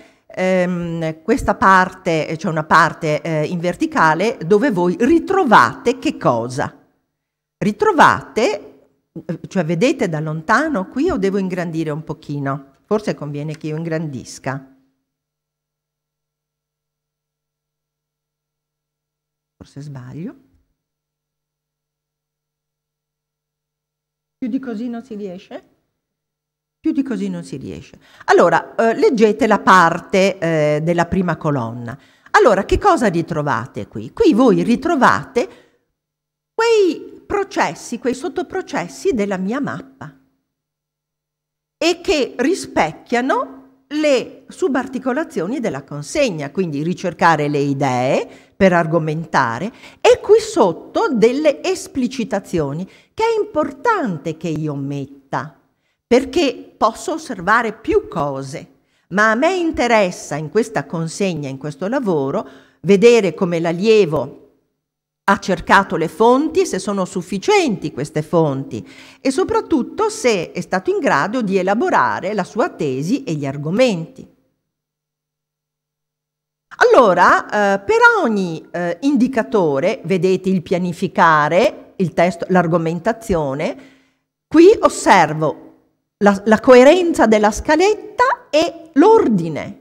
questa parte, c'è una parte in verticale dove voi ritrovate che cosa? Ritrovate, cioè vedete da lontano qui o devo ingrandire un pochino? Forse conviene che io ingrandisca. Forse sbaglio. Più di così non si riesce? Più di così non si riesce. Allora, leggete la parte della prima colonna. Allora, che cosa ritrovate qui? Qui voi ritrovate quei processi, quei sottoprocessi della mia mappa e che rispecchiano le subarticolazioni della consegna, quindi ricercare le idee per argomentare e qui sotto delle esplicitazioni che è importante che io metta, perché posso osservare più cose, ma a me interessa in questa consegna, in questo lavoro, vedere come l'allievo ha cercato le fonti, se sono sufficienti queste fonti e soprattutto se è stato in grado di elaborare la sua tesi e gli argomenti. Allora, per ogni indicatore, vedete il pianificare, il testo, l'argomentazione, qui osservo la coerenza della scaletta e l'ordine.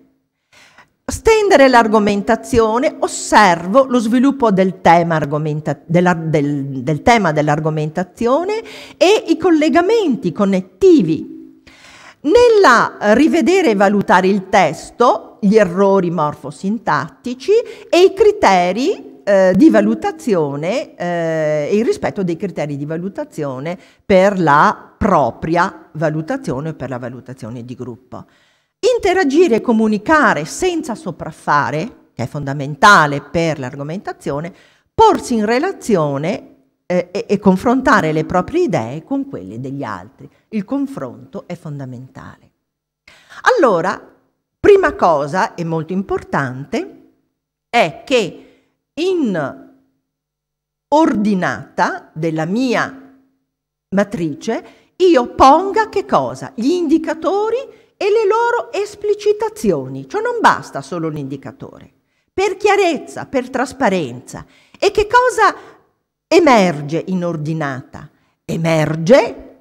Stendere l'argomentazione, osservo lo sviluppo del tema dell'argomentazione e i collegamenti connettivi. Nella rivedere e valutare il testo, gli errori morfosintattici e i criteri di valutazione e il rispetto dei criteri di valutazione per la propria valutazione o per la valutazione di gruppo. Interagire e comunicare senza sopraffare, che è fondamentale per l'argomentazione, porsi in relazione e confrontare le proprie idee con quelle degli altri. Il confronto è fondamentale. Allora, prima cosa, e molto importante, è che in ordinata della mia matrice io ponga che cosa? Gli indicatori e le loro esplicitazioni, cioè non basta solo l'indicatore, per chiarezza, per trasparenza. E che cosa emerge in ordinata? Emerge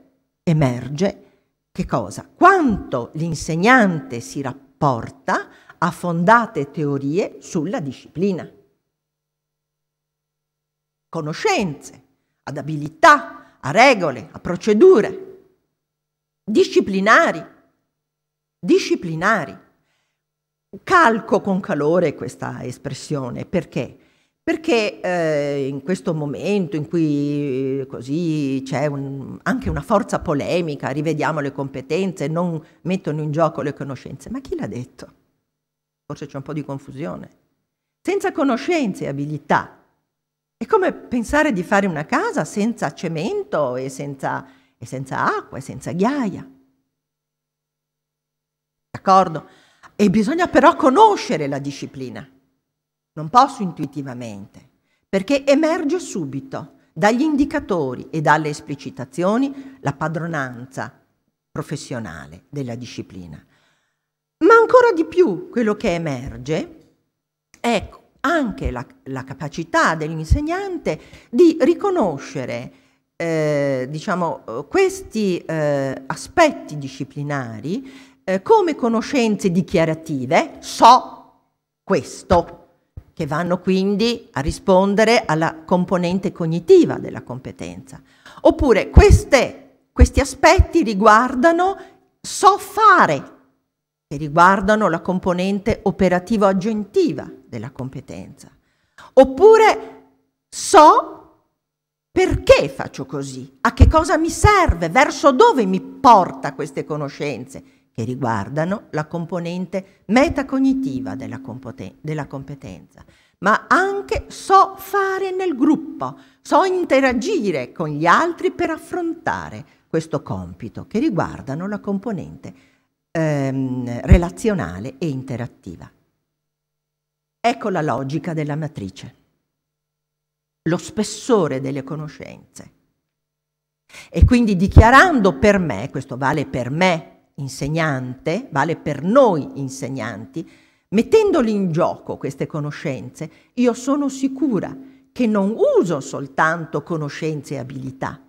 che cosa? Quanto l'insegnante si rapporta a fondate teorie sulla disciplina. Conoscenze, ad abilità, a regole, a procedure, disciplinari. Calco con calore questa espressione, perché? Perché in questo momento in cui così c'è anche una forza polemica, rivediamo le competenze, non mettono in gioco le conoscenze, ma chi l'ha detto? Forse c'è un po' di confusione. Senza conoscenze e abilità è come pensare di fare una casa senza cemento e senza acqua e senza ghiaia. D'accordo? E bisogna però conoscere la disciplina. Non posso intuitivamente, perché emerge subito dagli indicatori e dalle esplicitazioni la padronanza professionale della disciplina. Ma ancora di più quello che emerge è anche la capacità dell'insegnante di riconoscere questi aspetti disciplinari come conoscenze dichiarative, so questo, che vanno quindi a rispondere alla componente cognitiva della competenza. Oppure questi aspetti riguardano so fare, che riguardano la componente operativo-aggiuntiva della competenza. Oppure so perché faccio così, a che cosa mi serve, verso dove mi porta queste conoscenze, che riguardano la componente metacognitiva della competenza, ma anche so fare nel gruppo, so interagire con gli altri per affrontare questo compito, che riguardano la componente relazionale e interattiva. Ecco la logica della matrice, lo spessore delle conoscenze. E quindi dichiarando per me, questo vale per me, insegnante, vale per noi insegnanti, Mettendoli in gioco queste conoscenze, io sono sicura che non uso soltanto conoscenze e abilità,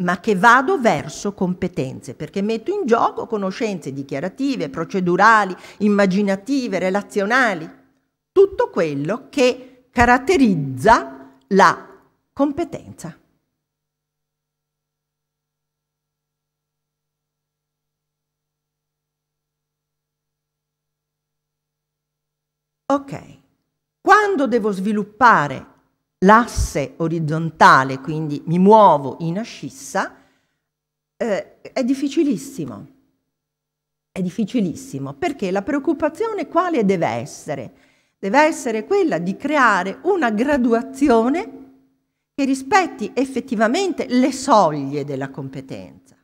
ma che vado verso competenze, perché metto in gioco conoscenze dichiarative, procedurali, immaginative, relazionali, tutto quello che caratterizza la competenza. Ok, quando devo sviluppare l'asse orizzontale, quindi mi muovo in ascissa, è difficilissimo. È difficilissimo, perché la preoccupazione quale deve essere? Deve essere quella di creare una graduazione che rispetti effettivamente le soglie della competenza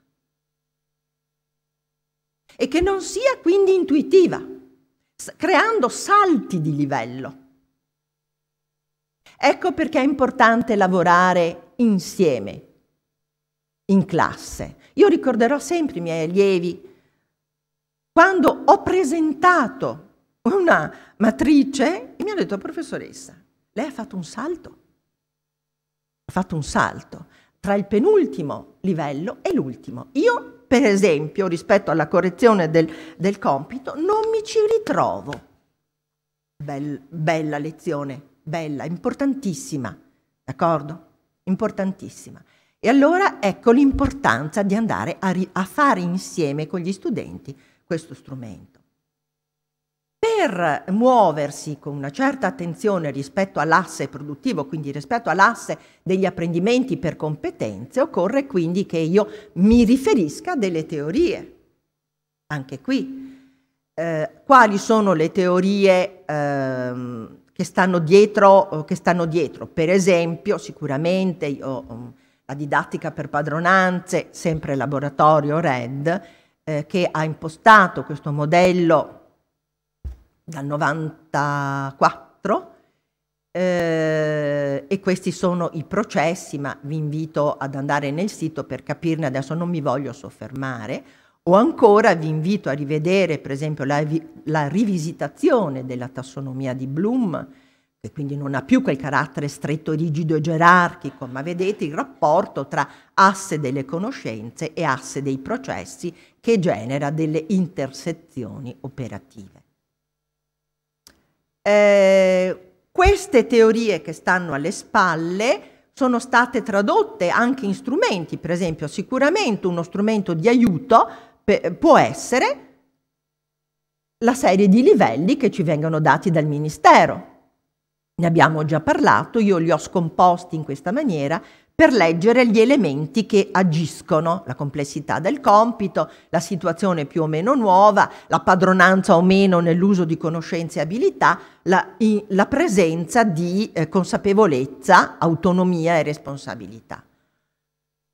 e che non sia quindi intuitiva, creando salti di livello. Ecco perché è importante lavorare insieme, in classe. Io ricorderò sempre i miei allievi quando ho presentato una matrice e mi hanno detto: professoressa, lei ha fatto un salto. Ha fatto un salto tra il penultimo livello e l'ultimo. Io, per esempio, rispetto alla correzione del compito, non mi ci ritrovo. Bella lezione, bella, importantissima, d'accordo? Importantissima. E allora ecco l'importanza di andare a fare insieme con gli studenti questo strumento. Per muoversi con una certa attenzione rispetto all'asse produttivo, quindi rispetto all'asse degli apprendimenti per competenze, occorre quindi che io mi riferisca a delle teorie. Anche qui, quali sono le teorie che stanno dietro? Per esempio, sicuramente la didattica per padronanze, sempre laboratorio RED, che ha impostato questo modello dal 94, e questi sono i processi, ma vi invito ad andare nel sito per capirne, adesso non mi voglio soffermare, o ancora vi invito a rivedere per esempio la rivisitazione della tassonomia di Bloom, che quindi non ha più quel carattere stretto, rigido e gerarchico, ma vedete il rapporto tra asse delle conoscenze e asse dei processi che genera delle intersezioni operative. Queste teorie che stanno alle spalle sono state tradotte anche in strumenti, per esempio sicuramente uno strumento di aiuto può essere la serie di livelli che ci vengono dati dal Ministero. Ne abbiamo già parlato, io li ho scomposti in questa maniera per leggere gli elementi che agiscono, la complessità del compito, la situazione più o meno nuova, la padronanza o meno nell'uso di conoscenze e abilità, la presenza di consapevolezza, autonomia e responsabilità.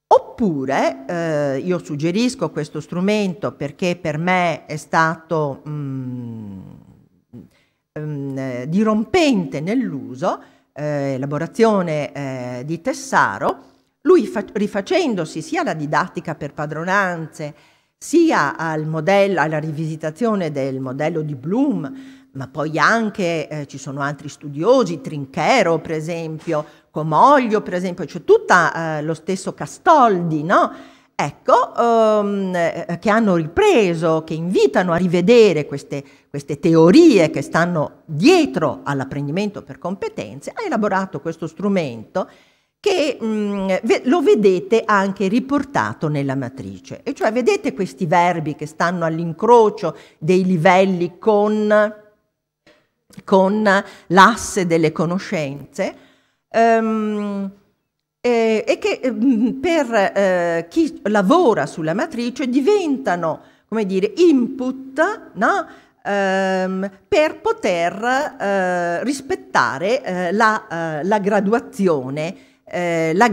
Oppure io suggerisco questo strumento perché per me è stato dirompente nell'uso, elaborazione di Tessaro, lui rifacendosi sia alla didattica per padronanze, sia alla rivisitazione del modello di Bloom, ma poi anche ci sono altri studiosi, Trinchero per esempio, Comoglio per esempio, c'è tutta lo stesso Castoldi, no? Ecco, che hanno ripreso, che invitano a rivedere queste teorie che stanno dietro all'apprendimento per competenze, ha elaborato questo strumento che lo vedete anche riportato nella matrice. E cioè vedete questi verbi che stanno all'incrocio dei livelli con l'asse delle conoscenze, e che per chi lavora sulla matrice diventano, come dire, input, no? Per poter rispettare la graduazione delle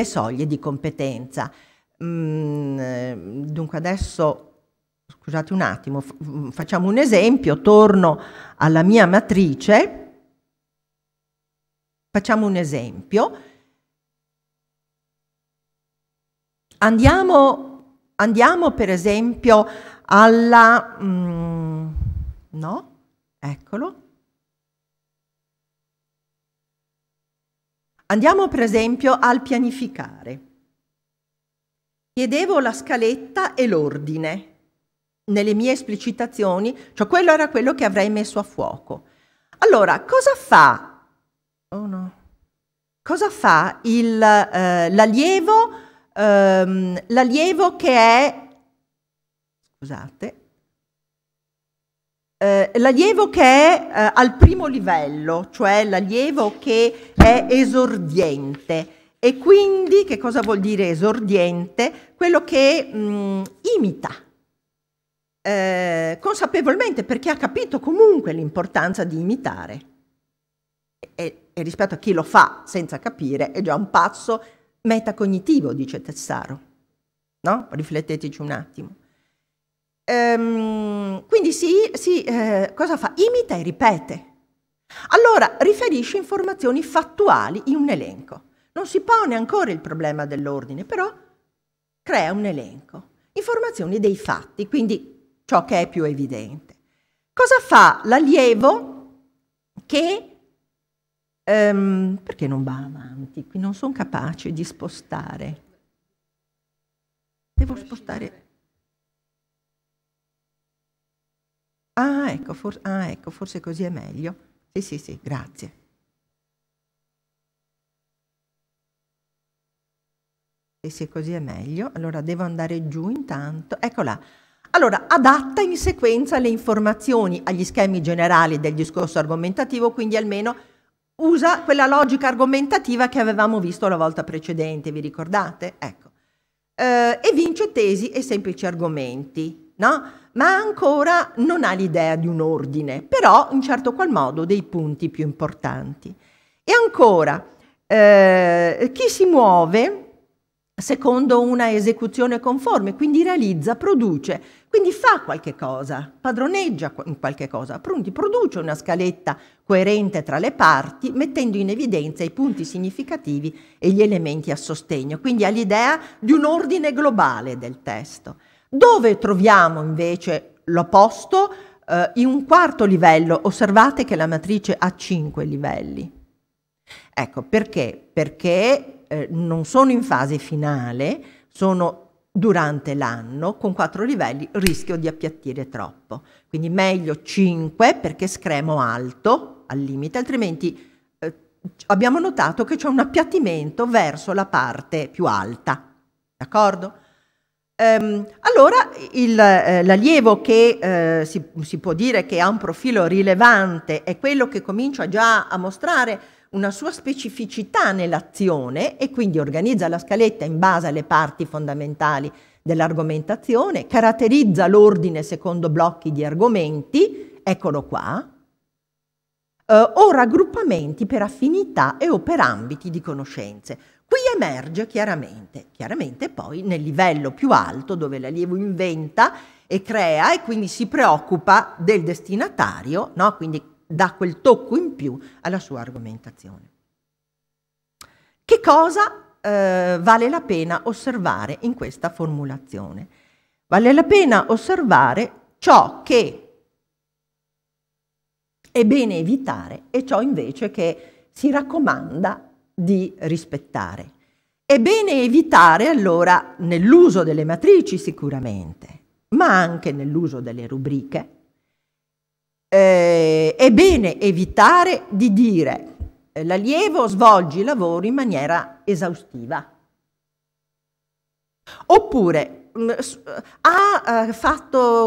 soglie di competenza. Dunque adesso, scusate un attimo, facciamo un esempio, torno alla mia matrice. Facciamo un esempio. Andiamo per esempio alla No? Eccolo. Andiamo per esempio al pianificare. Chiedevo la scaletta e l'ordine. Nelle mie esplicitazioni, cioè quello era quello che avrei messo a fuoco. Allora, cosa fa? Oh no. Cosa fa l'allievo che è, scusate, l'allievo che è al primo livello, cioè l'allievo che è esordiente. E quindi che cosa vuol dire esordiente? Quello che imita consapevolmente, perché ha capito comunque l'importanza di imitare. E rispetto a chi lo fa senza capire è già un passo metacognitivo, dice Tessaro. No? Rifletteteci un attimo. Quindi cosa fa? Imita e ripete. Allora riferisce informazioni fattuali in un elenco. Non si pone ancora il problema dell'ordine, però crea un elenco. Informazioni dei fatti, quindi ciò che è più evidente. Cosa fa l'allievo che perché non va avanti? Qui non sono capace di spostare. Devo spostare. Ecco, forse così è meglio. Sì, grazie. Sì, così è meglio. Allora devo andare giù intanto. Eccola. Allora, adatta in sequenza le informazioni agli schemi generali del discorso argomentativo, quindi almeno usa quella logica argomentativa che avevamo visto la volta precedente, vi ricordate? Ecco. Evince tesi e semplici argomenti, no? Ma ancora non ha l'idea di un ordine, però in certo qual modo dei punti più importanti. E ancora, chi si muove secondo una esecuzione conforme, quindi realizza, produce, quindi fa qualche cosa, padroneggia in qualche cosa, produce una scaletta coerente tra le parti, mettendo in evidenza i punti significativi e gli elementi a sostegno, quindi ha l'idea di un ordine globale del testo. Dove troviamo invece l'opposto? In un quarto livello, osservate che la matrice ha 5 livelli. Ecco, perché? Perché non sono in fase finale, sono durante l'anno, con 4 livelli rischio di appiattire troppo. Quindi meglio 5 perché scremo alto al limite, altrimenti abbiamo notato che c'è un appiattimento verso la parte più alta. D'accordo? Allora l'allievo che si può dire che ha un profilo rilevante è quello che comincia già a mostrare una sua specificità nell'azione e quindi organizza la scaletta in base alle parti fondamentali dell'argomentazione, caratterizza l'ordine secondo blocchi di argomenti, eccolo qua, o raggruppamenti per affinità e o per ambiti di conoscenze. Qui emerge chiaramente poi nel livello più alto dove l'allievo inventa e crea e quindi si preoccupa del destinatario, no? Quindi dà quel tocco in più alla sua argomentazione. Che cosa vale la pena osservare in questa formulazione? Vale la pena osservare ciò che è bene evitare e ciò invece che si raccomanda di rispettare. È bene evitare allora nell'uso delle matrici sicuramente, ma anche nell'uso delle rubriche. È bene evitare di dire l'allievo svolge i lavori in maniera esaustiva. Oppure ha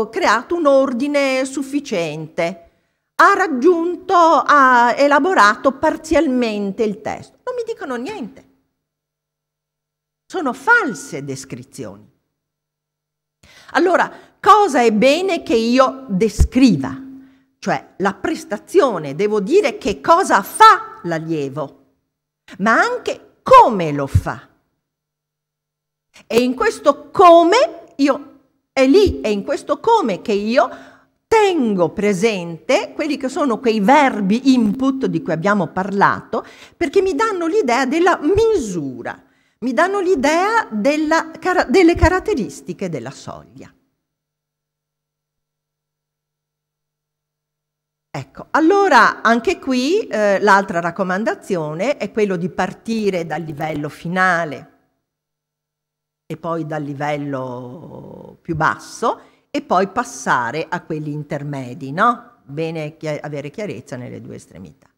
creato un ordine sufficiente, ha elaborato parzialmente il testo. Non mi dicono niente. Sono false descrizioni. Allora, cosa è bene che io descriva? Cioè, la prestazione, devo dire che cosa fa l'allievo, ma anche come lo fa. E in questo come è in questo come che io tengo presente quelli che sono quei verbi input di cui abbiamo parlato, perché mi danno l'idea della misura, mi danno l'idea delle caratteristiche della soglia. Ecco, allora anche qui l'altra raccomandazione è quello di partire dal livello finale e poi dal livello più basso e poi passare a quelli intermedi, no? Bene avere chiarezza nelle due estremità.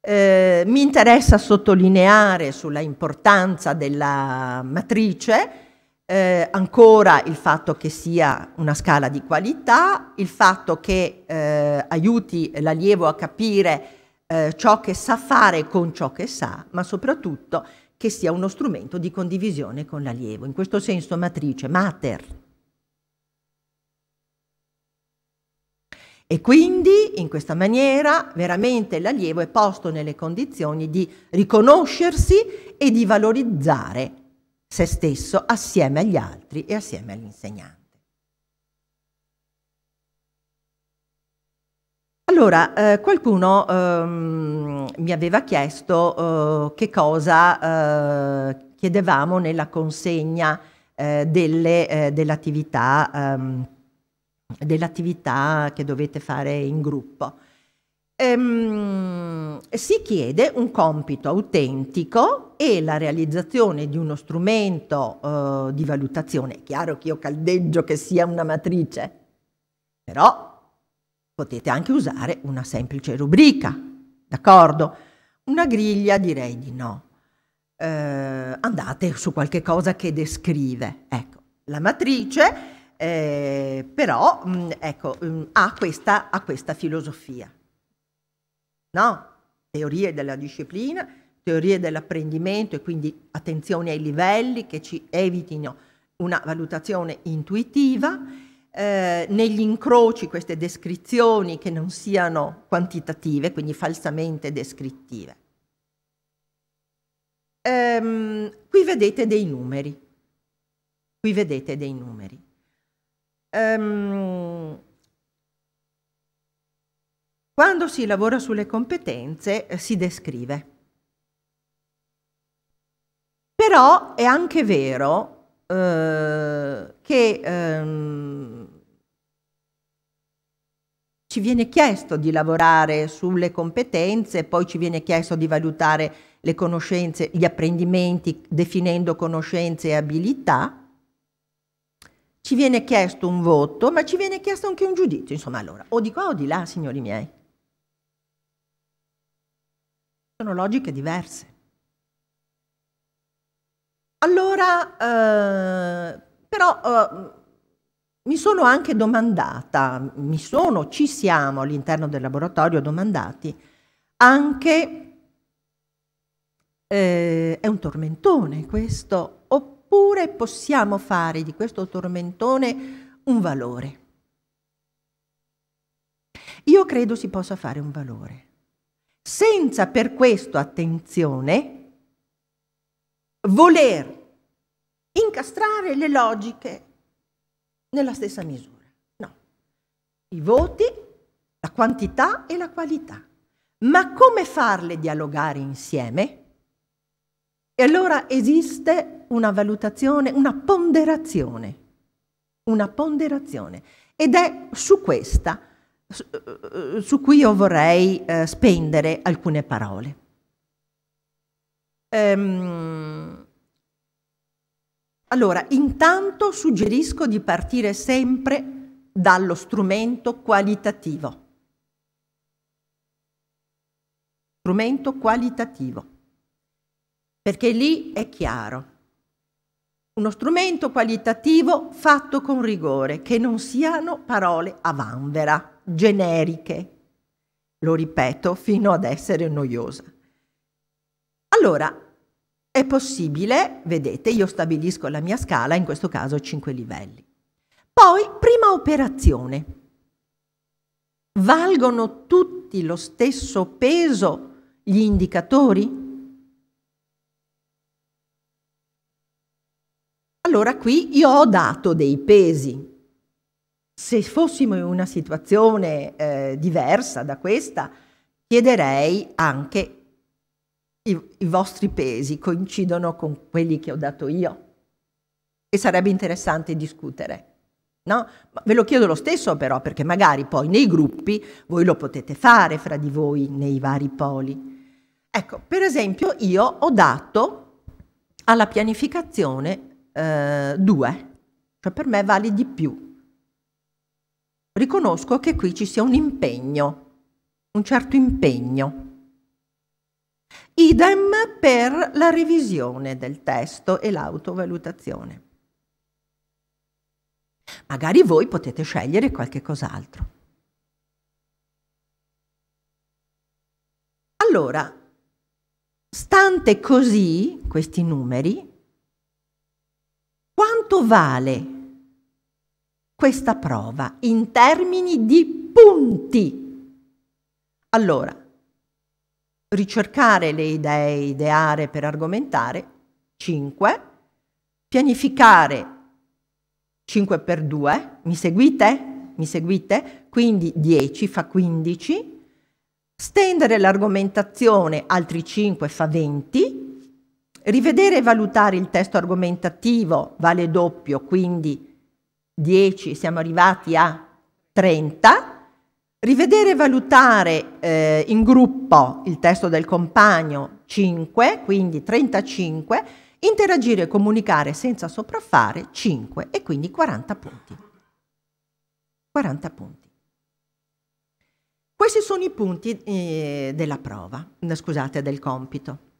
Mi interessa sottolineare sulla importanza della matrice ancora il fatto che sia una scala di qualità, il fatto che aiuti l'allievo a capire ciò che sa fare con ciò che sa, ma soprattutto che sia uno strumento di condivisione con l'allievo. In questo senso matrice, mater. E quindi in questa maniera veramente l'allievo è posto nelle condizioni di riconoscersi e di valorizzare se stesso assieme agli altri e assieme all'insegnante. Allora, qualcuno mi aveva chiesto che cosa chiedevamo nella consegna dell'attività che dovete fare in gruppo. Si chiede un compito autentico e la realizzazione di uno strumento di valutazione. È chiaro che io caldeggio che sia una matrice, però potete anche usare una semplice rubrica, d'accordo? Una griglia direi di no. Andate su qualche cosa che descrive. Ecco, la matrice però ecco, ha questa filosofia. No? Teorie della disciplina, teorie dell'apprendimento e quindi attenzione ai livelli che ci evitino una valutazione intuitiva, negli incroci queste descrizioni che non siano quantitative, quindi falsamente descrittive. Qui vedete dei numeri. Qui vedete dei numeri. Quando si lavora sulle competenze si descrive. Però è anche vero che ci viene chiesto di lavorare sulle competenze, poi ci viene chiesto di valutare le conoscenze, gli apprendimenti, definendo conoscenze e abilità. Ci viene chiesto un voto, ma ci viene chiesto anche un giudizio. Insomma, allora, o di qua o di là, signori miei. Sono logiche diverse. Allora, però mi sono anche domandata, ci siamo all'interno del laboratorio domandati anche, è un tormentone questo, oppure possiamo fare di questo tormentone un valore? Io credo si possa fare un valore, senza per questo, attenzione, voler incastrare le logiche nella stessa misura. No. I voti, la quantità e la qualità. Ma come farle dialogare insieme? E allora esiste una valutazione, una ponderazione. Ed è su questa, su cui io vorrei spendere alcune parole. Allora, intanto suggerisco di partire sempre dallo strumento qualitativo. Strumento qualitativo. Perché lì è chiaro. Uno strumento qualitativo fatto con rigore, che non siano parole a vanvera, generiche. Lo ripeto fino ad essere noiosa. Allora, è possibile, vedete, io stabilisco la mia scala, in questo caso 5 livelli. Poi, prima operazione. Valgono tutti lo stesso peso gli indicatori? Allora qui io ho dato dei pesi. Se fossimo in una situazione diversa da questa, chiederei anche i vostri pesi coincidono con quelli che ho dato io e sarebbe interessante discutere. no? Ma ve lo chiedo lo stesso però, perché magari poi nei gruppi voi lo potete fare fra di voi nei vari poli. Ecco, per esempio io ho dato alla pianificazione 2, cioè per me vale di più. Riconosco che qui ci sia un impegno, un certo impegno. Idem per la revisione del testo e l'autovalutazione. Magari voi potete scegliere qualche cos'altro. Allora, stante così questi numeri, quanto vale questa prova in termini di punti? Allora, ricercare le idee, ideare per argomentare, 5, pianificare 5 per 2, mi seguite? Mi seguite? Quindi 10 fa 15, stendere l'argomentazione altri 5 fa 20, rivedere e valutare il testo argomentativo vale doppio, quindi 10, siamo arrivati a 30, rivedere e valutare in gruppo il testo del compagno 5, quindi 35, interagire e comunicare senza sopraffare 5 e quindi 40 punti. 40 punti. Questi sono i punti della prova, scusate, del compito.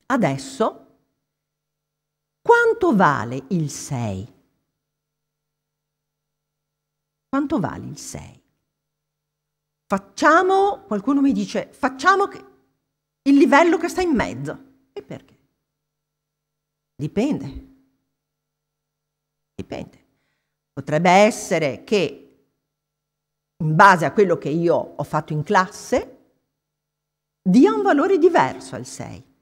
Adesso, quanto vale il 6? Quanto vale il 6? Facciamo, qualcuno mi dice, facciamo il livello che sta in mezzo. E perché? Dipende. Dipende. Potrebbe essere che, in base a quello che io ho fatto in classe, dia un valore diverso al 6.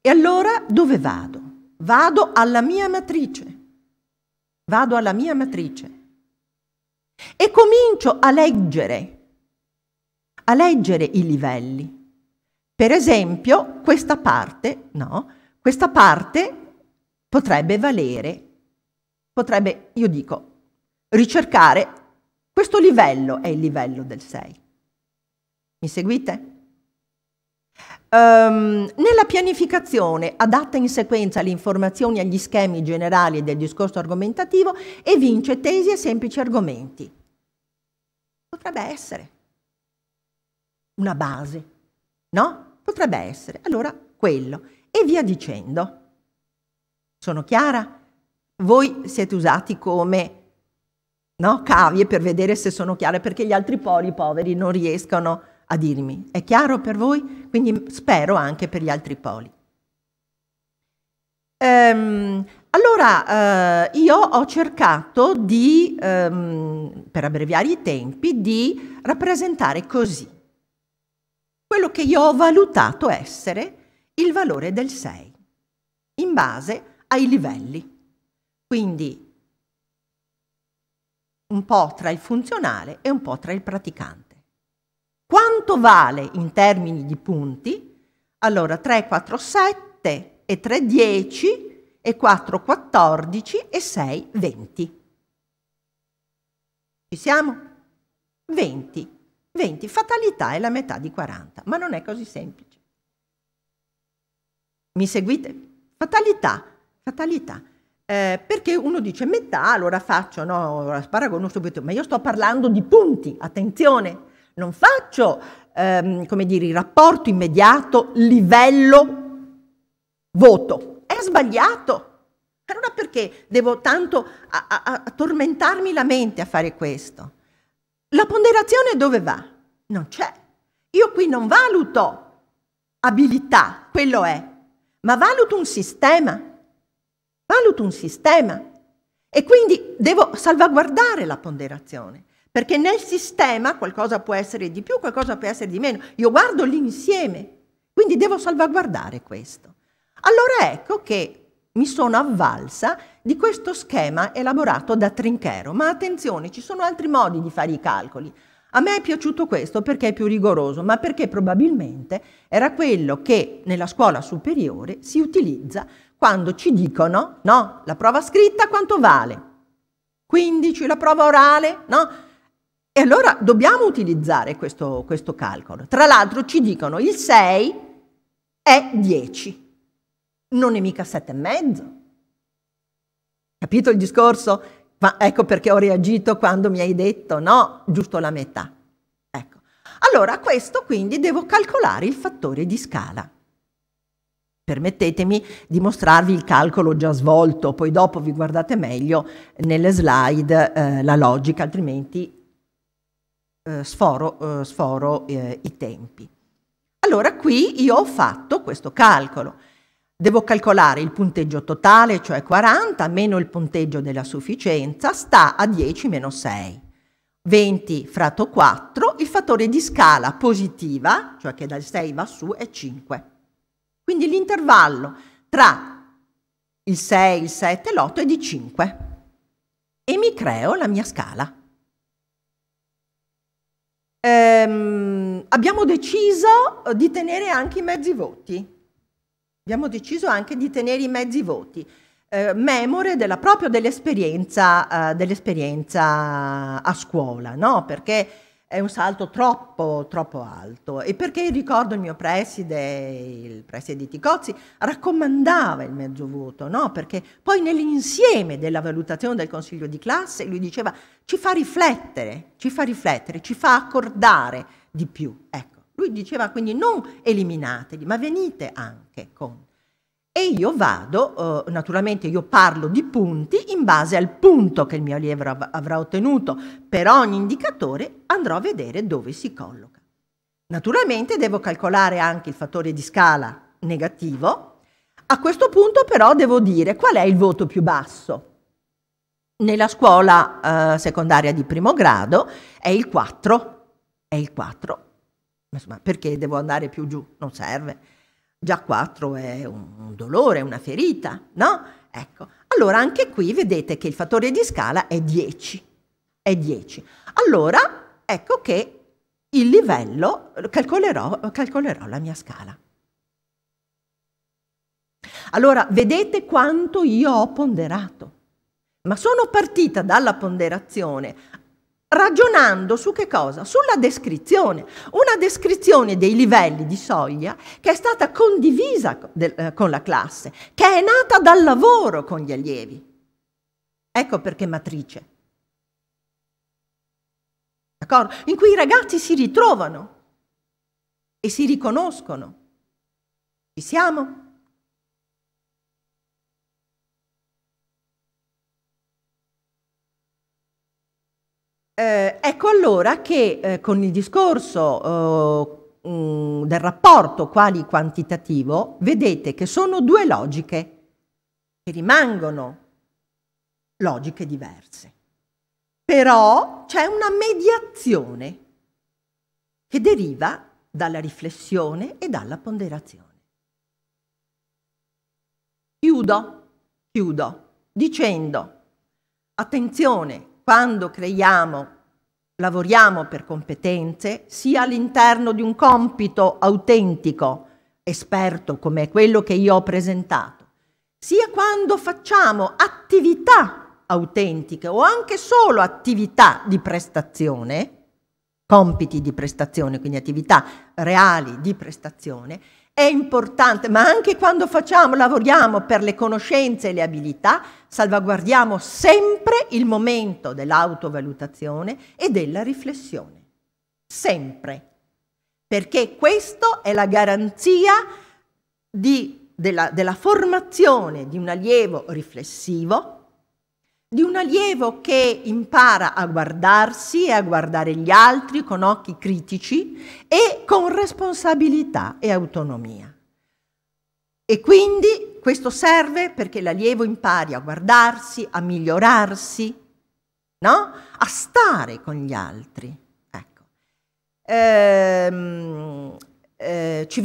E allora dove vado? Vado alla mia matrice. Vado alla mia matrice. E comincio a leggere i livelli. Per esempio, questa parte, no, questa parte potrebbe valere, io dico, ricercare, questo livello è il livello del 6. Mi seguite? Nella pianificazione adatta in sequenza le informazioni agli schemi generali del discorso argomentativo e vince tesi e semplici argomenti. Potrebbe essere una base, no? Potrebbe essere. Allora, quello. E via dicendo. Sono chiara? Voi siete usati come, no, cavie per vedere se sono chiare, perché gli altri poli poveri non riescono a dirmi. È chiaro per voi? Quindi spero anche per gli altri poli. Allora, io ho cercato di, per abbreviare i tempi, di rappresentare così quello che io ho valutato essere il valore del 6, in base ai livelli. Quindi un po' tra il funzionale e un po' tra il praticante. Quanto vale in termini di punti? Allora 3, 4, 7 e 3, 10 e 4, 14 e 6, 20. Ci siamo? 20. 20. Fatalità è la metà di 40, ma non è così semplice. Mi seguite? Fatalità. Perché uno dice metà, allora faccio, no, sparagono subito, ma io sto parlando di punti, attenzione. Non faccio, come dire, il rapporto immediato livello voto. È sbagliato. Allora perché devo tanto tormentarmi la mente a fare questo? La ponderazione dove va? Non c'è. Io qui non valuto abilità, quello è, ma valuto un sistema. Valuto un sistema. E quindi devo salvaguardare la ponderazione. Perché nel sistema qualcosa può essere di più, qualcosa può essere di meno. Io guardo l'insieme, quindi devo salvaguardare questo. Allora ecco che mi sono avvalsa di questo schema elaborato da Trinchero. Ma attenzione, ci sono altri modi di fare i calcoli. A me è piaciuto questo perché è più rigoroso, ma perché probabilmente era quello che nella scuola superiore si utilizza quando ci dicono, no, la prova scritta quanto vale? 15, la prova orale, no? E allora dobbiamo utilizzare questo calcolo. Tra l'altro ci dicono il 6 è 10, non è mica 7,5. Capito il discorso? Ma ecco perché ho reagito quando mi hai detto no, giusto la metà. Ecco. Allora questo quindi devo calcolare il fattore di scala. Permettetemi di mostrarvi il calcolo già svolto, poi dopo vi guardate meglio nelle slide la logica, altrimenti sforo i tempi. Allora qui io ho fatto questo calcolo. Devo calcolare il punteggio totale, cioè 40, meno il punteggio della sufficienza, sta a 10 meno 6. 20 fratto 4, il fattore di scala positiva, cioè che dal 6 va su, è 5. Quindi l'intervallo tra il 6, il 7 e l'8 è di 5. E mi creo la mia scala. Abbiamo deciso di tenere anche i mezzi voti. Abbiamo deciso anche di tenere i mezzi voti, memore proprio dell'esperienza a scuola, no? Perché è un salto troppo alto e perché ricordo il mio preside Ticozzi, raccomandava il mezzo voto, no? Perché poi nell'insieme della valutazione del consiglio di classe lui diceva ci fa riflettere, ci fa accordare di più, ecco. Lui diceva quindi non eliminateli, ma venite anche con. E io vado, naturalmente io parlo di punti in base al punto che il mio allievo avrà ottenuto per ogni indicatore, andrò a vedere dove si colloca. Naturalmente devo calcolare anche il fattore di scala negativo. A questo punto però devo dire qual è il voto più basso. Nella scuola secondaria di primo grado è il 4, Insomma, perché devo andare più giù? Non serve. Già 4 è un dolore, una ferita, no? Ecco. Allora anche qui vedete che il fattore di scala è 10. È 10. Allora ecco che il livello, calcolerò la mia scala. Allora vedete quanto io ho ponderato. Ma sono partita dalla ponderazione ragionando su che cosa? Sulla descrizione, una descrizione dei livelli di soglia che è stata condivisa con la classe, che è nata dal lavoro con gli allievi. Ecco perché matrice. D'accordo? In cui i ragazzi si ritrovano e si riconoscono. Ci siamo? Ecco allora che con il discorso del rapporto quali-quantitativo vedete che sono due logiche che rimangono logiche diverse. Però c'è una mediazione che deriva dalla riflessione e dalla ponderazione. Chiudo dicendo attenzione, quando lavoriamo per competenze, sia all'interno di un compito autentico, esperto come quello che io ho presentato, sia quando facciamo attività autentiche o anche solo attività di prestazione, compiti di prestazione, quindi attività reali di prestazione, è importante, ma anche quando lavoriamo per le conoscenze e le abilità, salvaguardiamo sempre il momento dell'autovalutazione e della riflessione. Sempre. Perché questo è la garanzia della formazione di un allievo riflessivo, di un allievo che impara a guardarsi e a guardare gli altri con occhi critici e con responsabilità e autonomia. E quindi questo serve perché l'allievo impari a guardarsi, a migliorarsi, no? A stare con gli altri. Ecco. Ci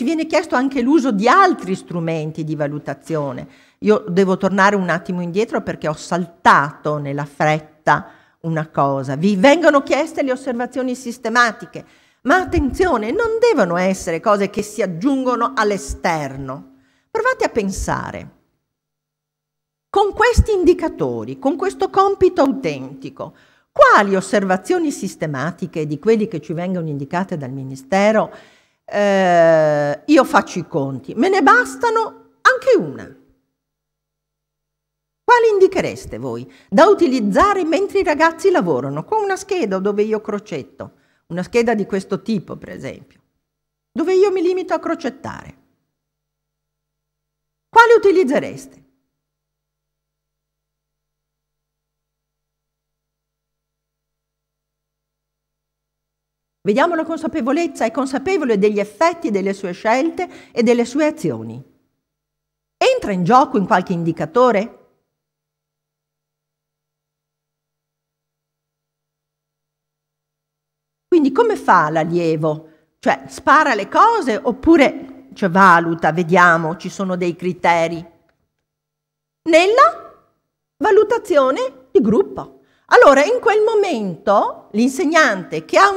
viene chiesto anche l'uso di altri strumenti di valutazione. Io devo tornare un attimo indietro perché ho saltato nella fretta una cosa, vi vengono chieste le osservazioni sistematiche, ma attenzione, non devono essere cose che si aggiungono all'esterno. Provate a pensare, con questi indicatori, con questo compito autentico, quali osservazioni sistematiche di quelli che ci vengono indicate dal Ministero io faccio i conti? Me ne bastano anche una. Quali indichereste voi da utilizzare mentre i ragazzi lavorano? Con una scheda dove io crocetto, una scheda di questo tipo per esempio, dove io mi limito a crocettare. Quali utilizzereste? Vediamo la consapevolezza, è consapevole degli effetti delle sue scelte e delle sue azioni. Entra in gioco in qualche indicatore? Quindi come fa l'allievo? Cioè spara le cose oppure valuta, vediamo, ci sono dei criteri? Nella valutazione di gruppo. Allora in quel momento l'insegnante che ha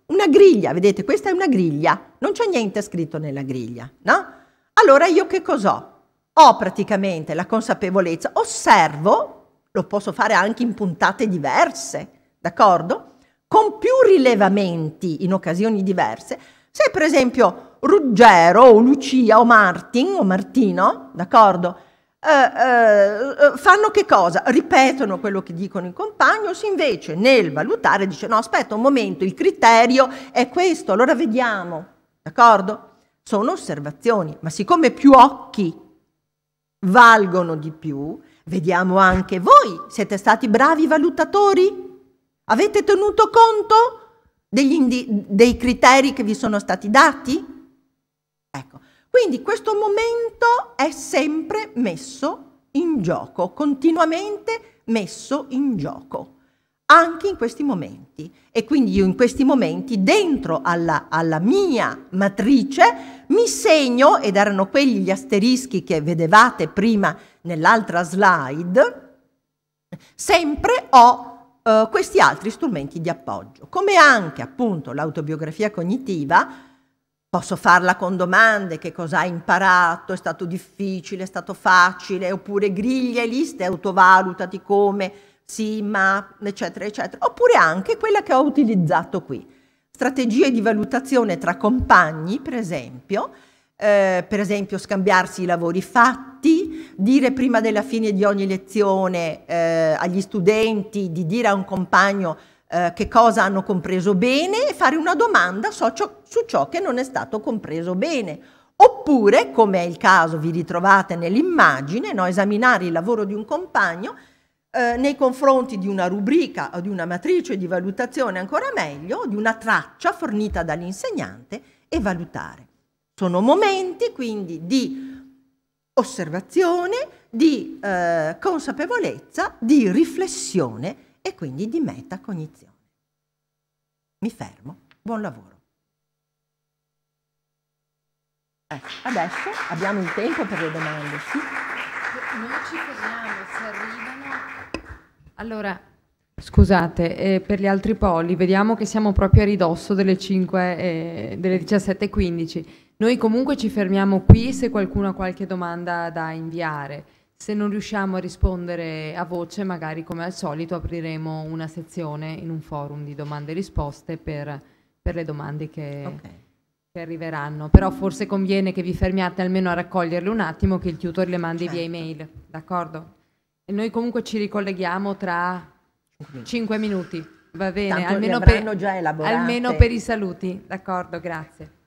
una griglia, vedete questa è una griglia, non c'è niente scritto nella griglia, no? Allora io che cos'ho? Ho praticamente la consapevolezza, osservo, lo posso fare anche in puntate diverse, d'accordo? Con più rilevamenti in occasioni diverse. Se per esempio Ruggero o Lucia o Martin o Martino, d'accordo? Fanno che cosa? Ripetono quello che dicono i compagni, o se invece nel valutare dice no aspetta un momento, il criterio è questo, allora vediamo, d'accordo? Sono osservazioni, ma siccome più occhi valgono di più, vediamo anche voi, siete stati bravi valutatori? Avete tenuto conto dei criteri che vi sono stati dati? Ecco. Quindi questo momento è sempre messo in gioco, continuamente messo in gioco, anche in questi momenti. E quindi io in questi momenti, dentro alla mia matrice, mi segno, ed erano quelli gli asterischi che vedevate prima nell'altra slide, sempre ho questi altri strumenti di appoggio, come anche appunto l'autobiografia cognitiva. Posso farla con domande, che cosa hai imparato, è stato difficile, è stato facile, oppure griglie e liste, autovalutati come, sì, ma, eccetera, eccetera. Oppure anche quella che ho utilizzato qui, strategie di valutazione tra compagni, per esempio scambiarsi i lavori fatti, dire prima della fine di ogni lezione agli studenti di dire a un compagno che cosa hanno compreso bene e fare una domanda su ciò che non è stato compreso bene. Oppure, come è il caso, vi ritrovate nell'immagine, no? Esaminare il lavoro di un compagno nei confronti di una rubrica o di una matrice di valutazione, ancora meglio, di una traccia fornita dall'insegnante e valutare. Sono momenti quindi di osservazione, di consapevolezza, di riflessione e quindi di metacognizione. Mi fermo, buon lavoro. Adesso abbiamo il tempo per le domande, sì? Noi ci fermiamo, se arrivano. Allora, scusate, per gli altri poli, vediamo che siamo proprio a ridosso delle 5, delle 17:15. Noi comunque ci fermiamo qui se qualcuno ha qualche domanda da inviare. Se non riusciamo a rispondere a voce, magari come al solito apriremo una sezione in un forum di domande e risposte per le domande che arriveranno. Però forse conviene che vi fermiate almeno a raccoglierle un attimo, che il tutor le mandi via email, d'accordo? E noi comunque ci ricolleghiamo tra 5 minuti, va bene? Tanto almeno li avranno già elaborate. almeno per i saluti, d'accordo, grazie.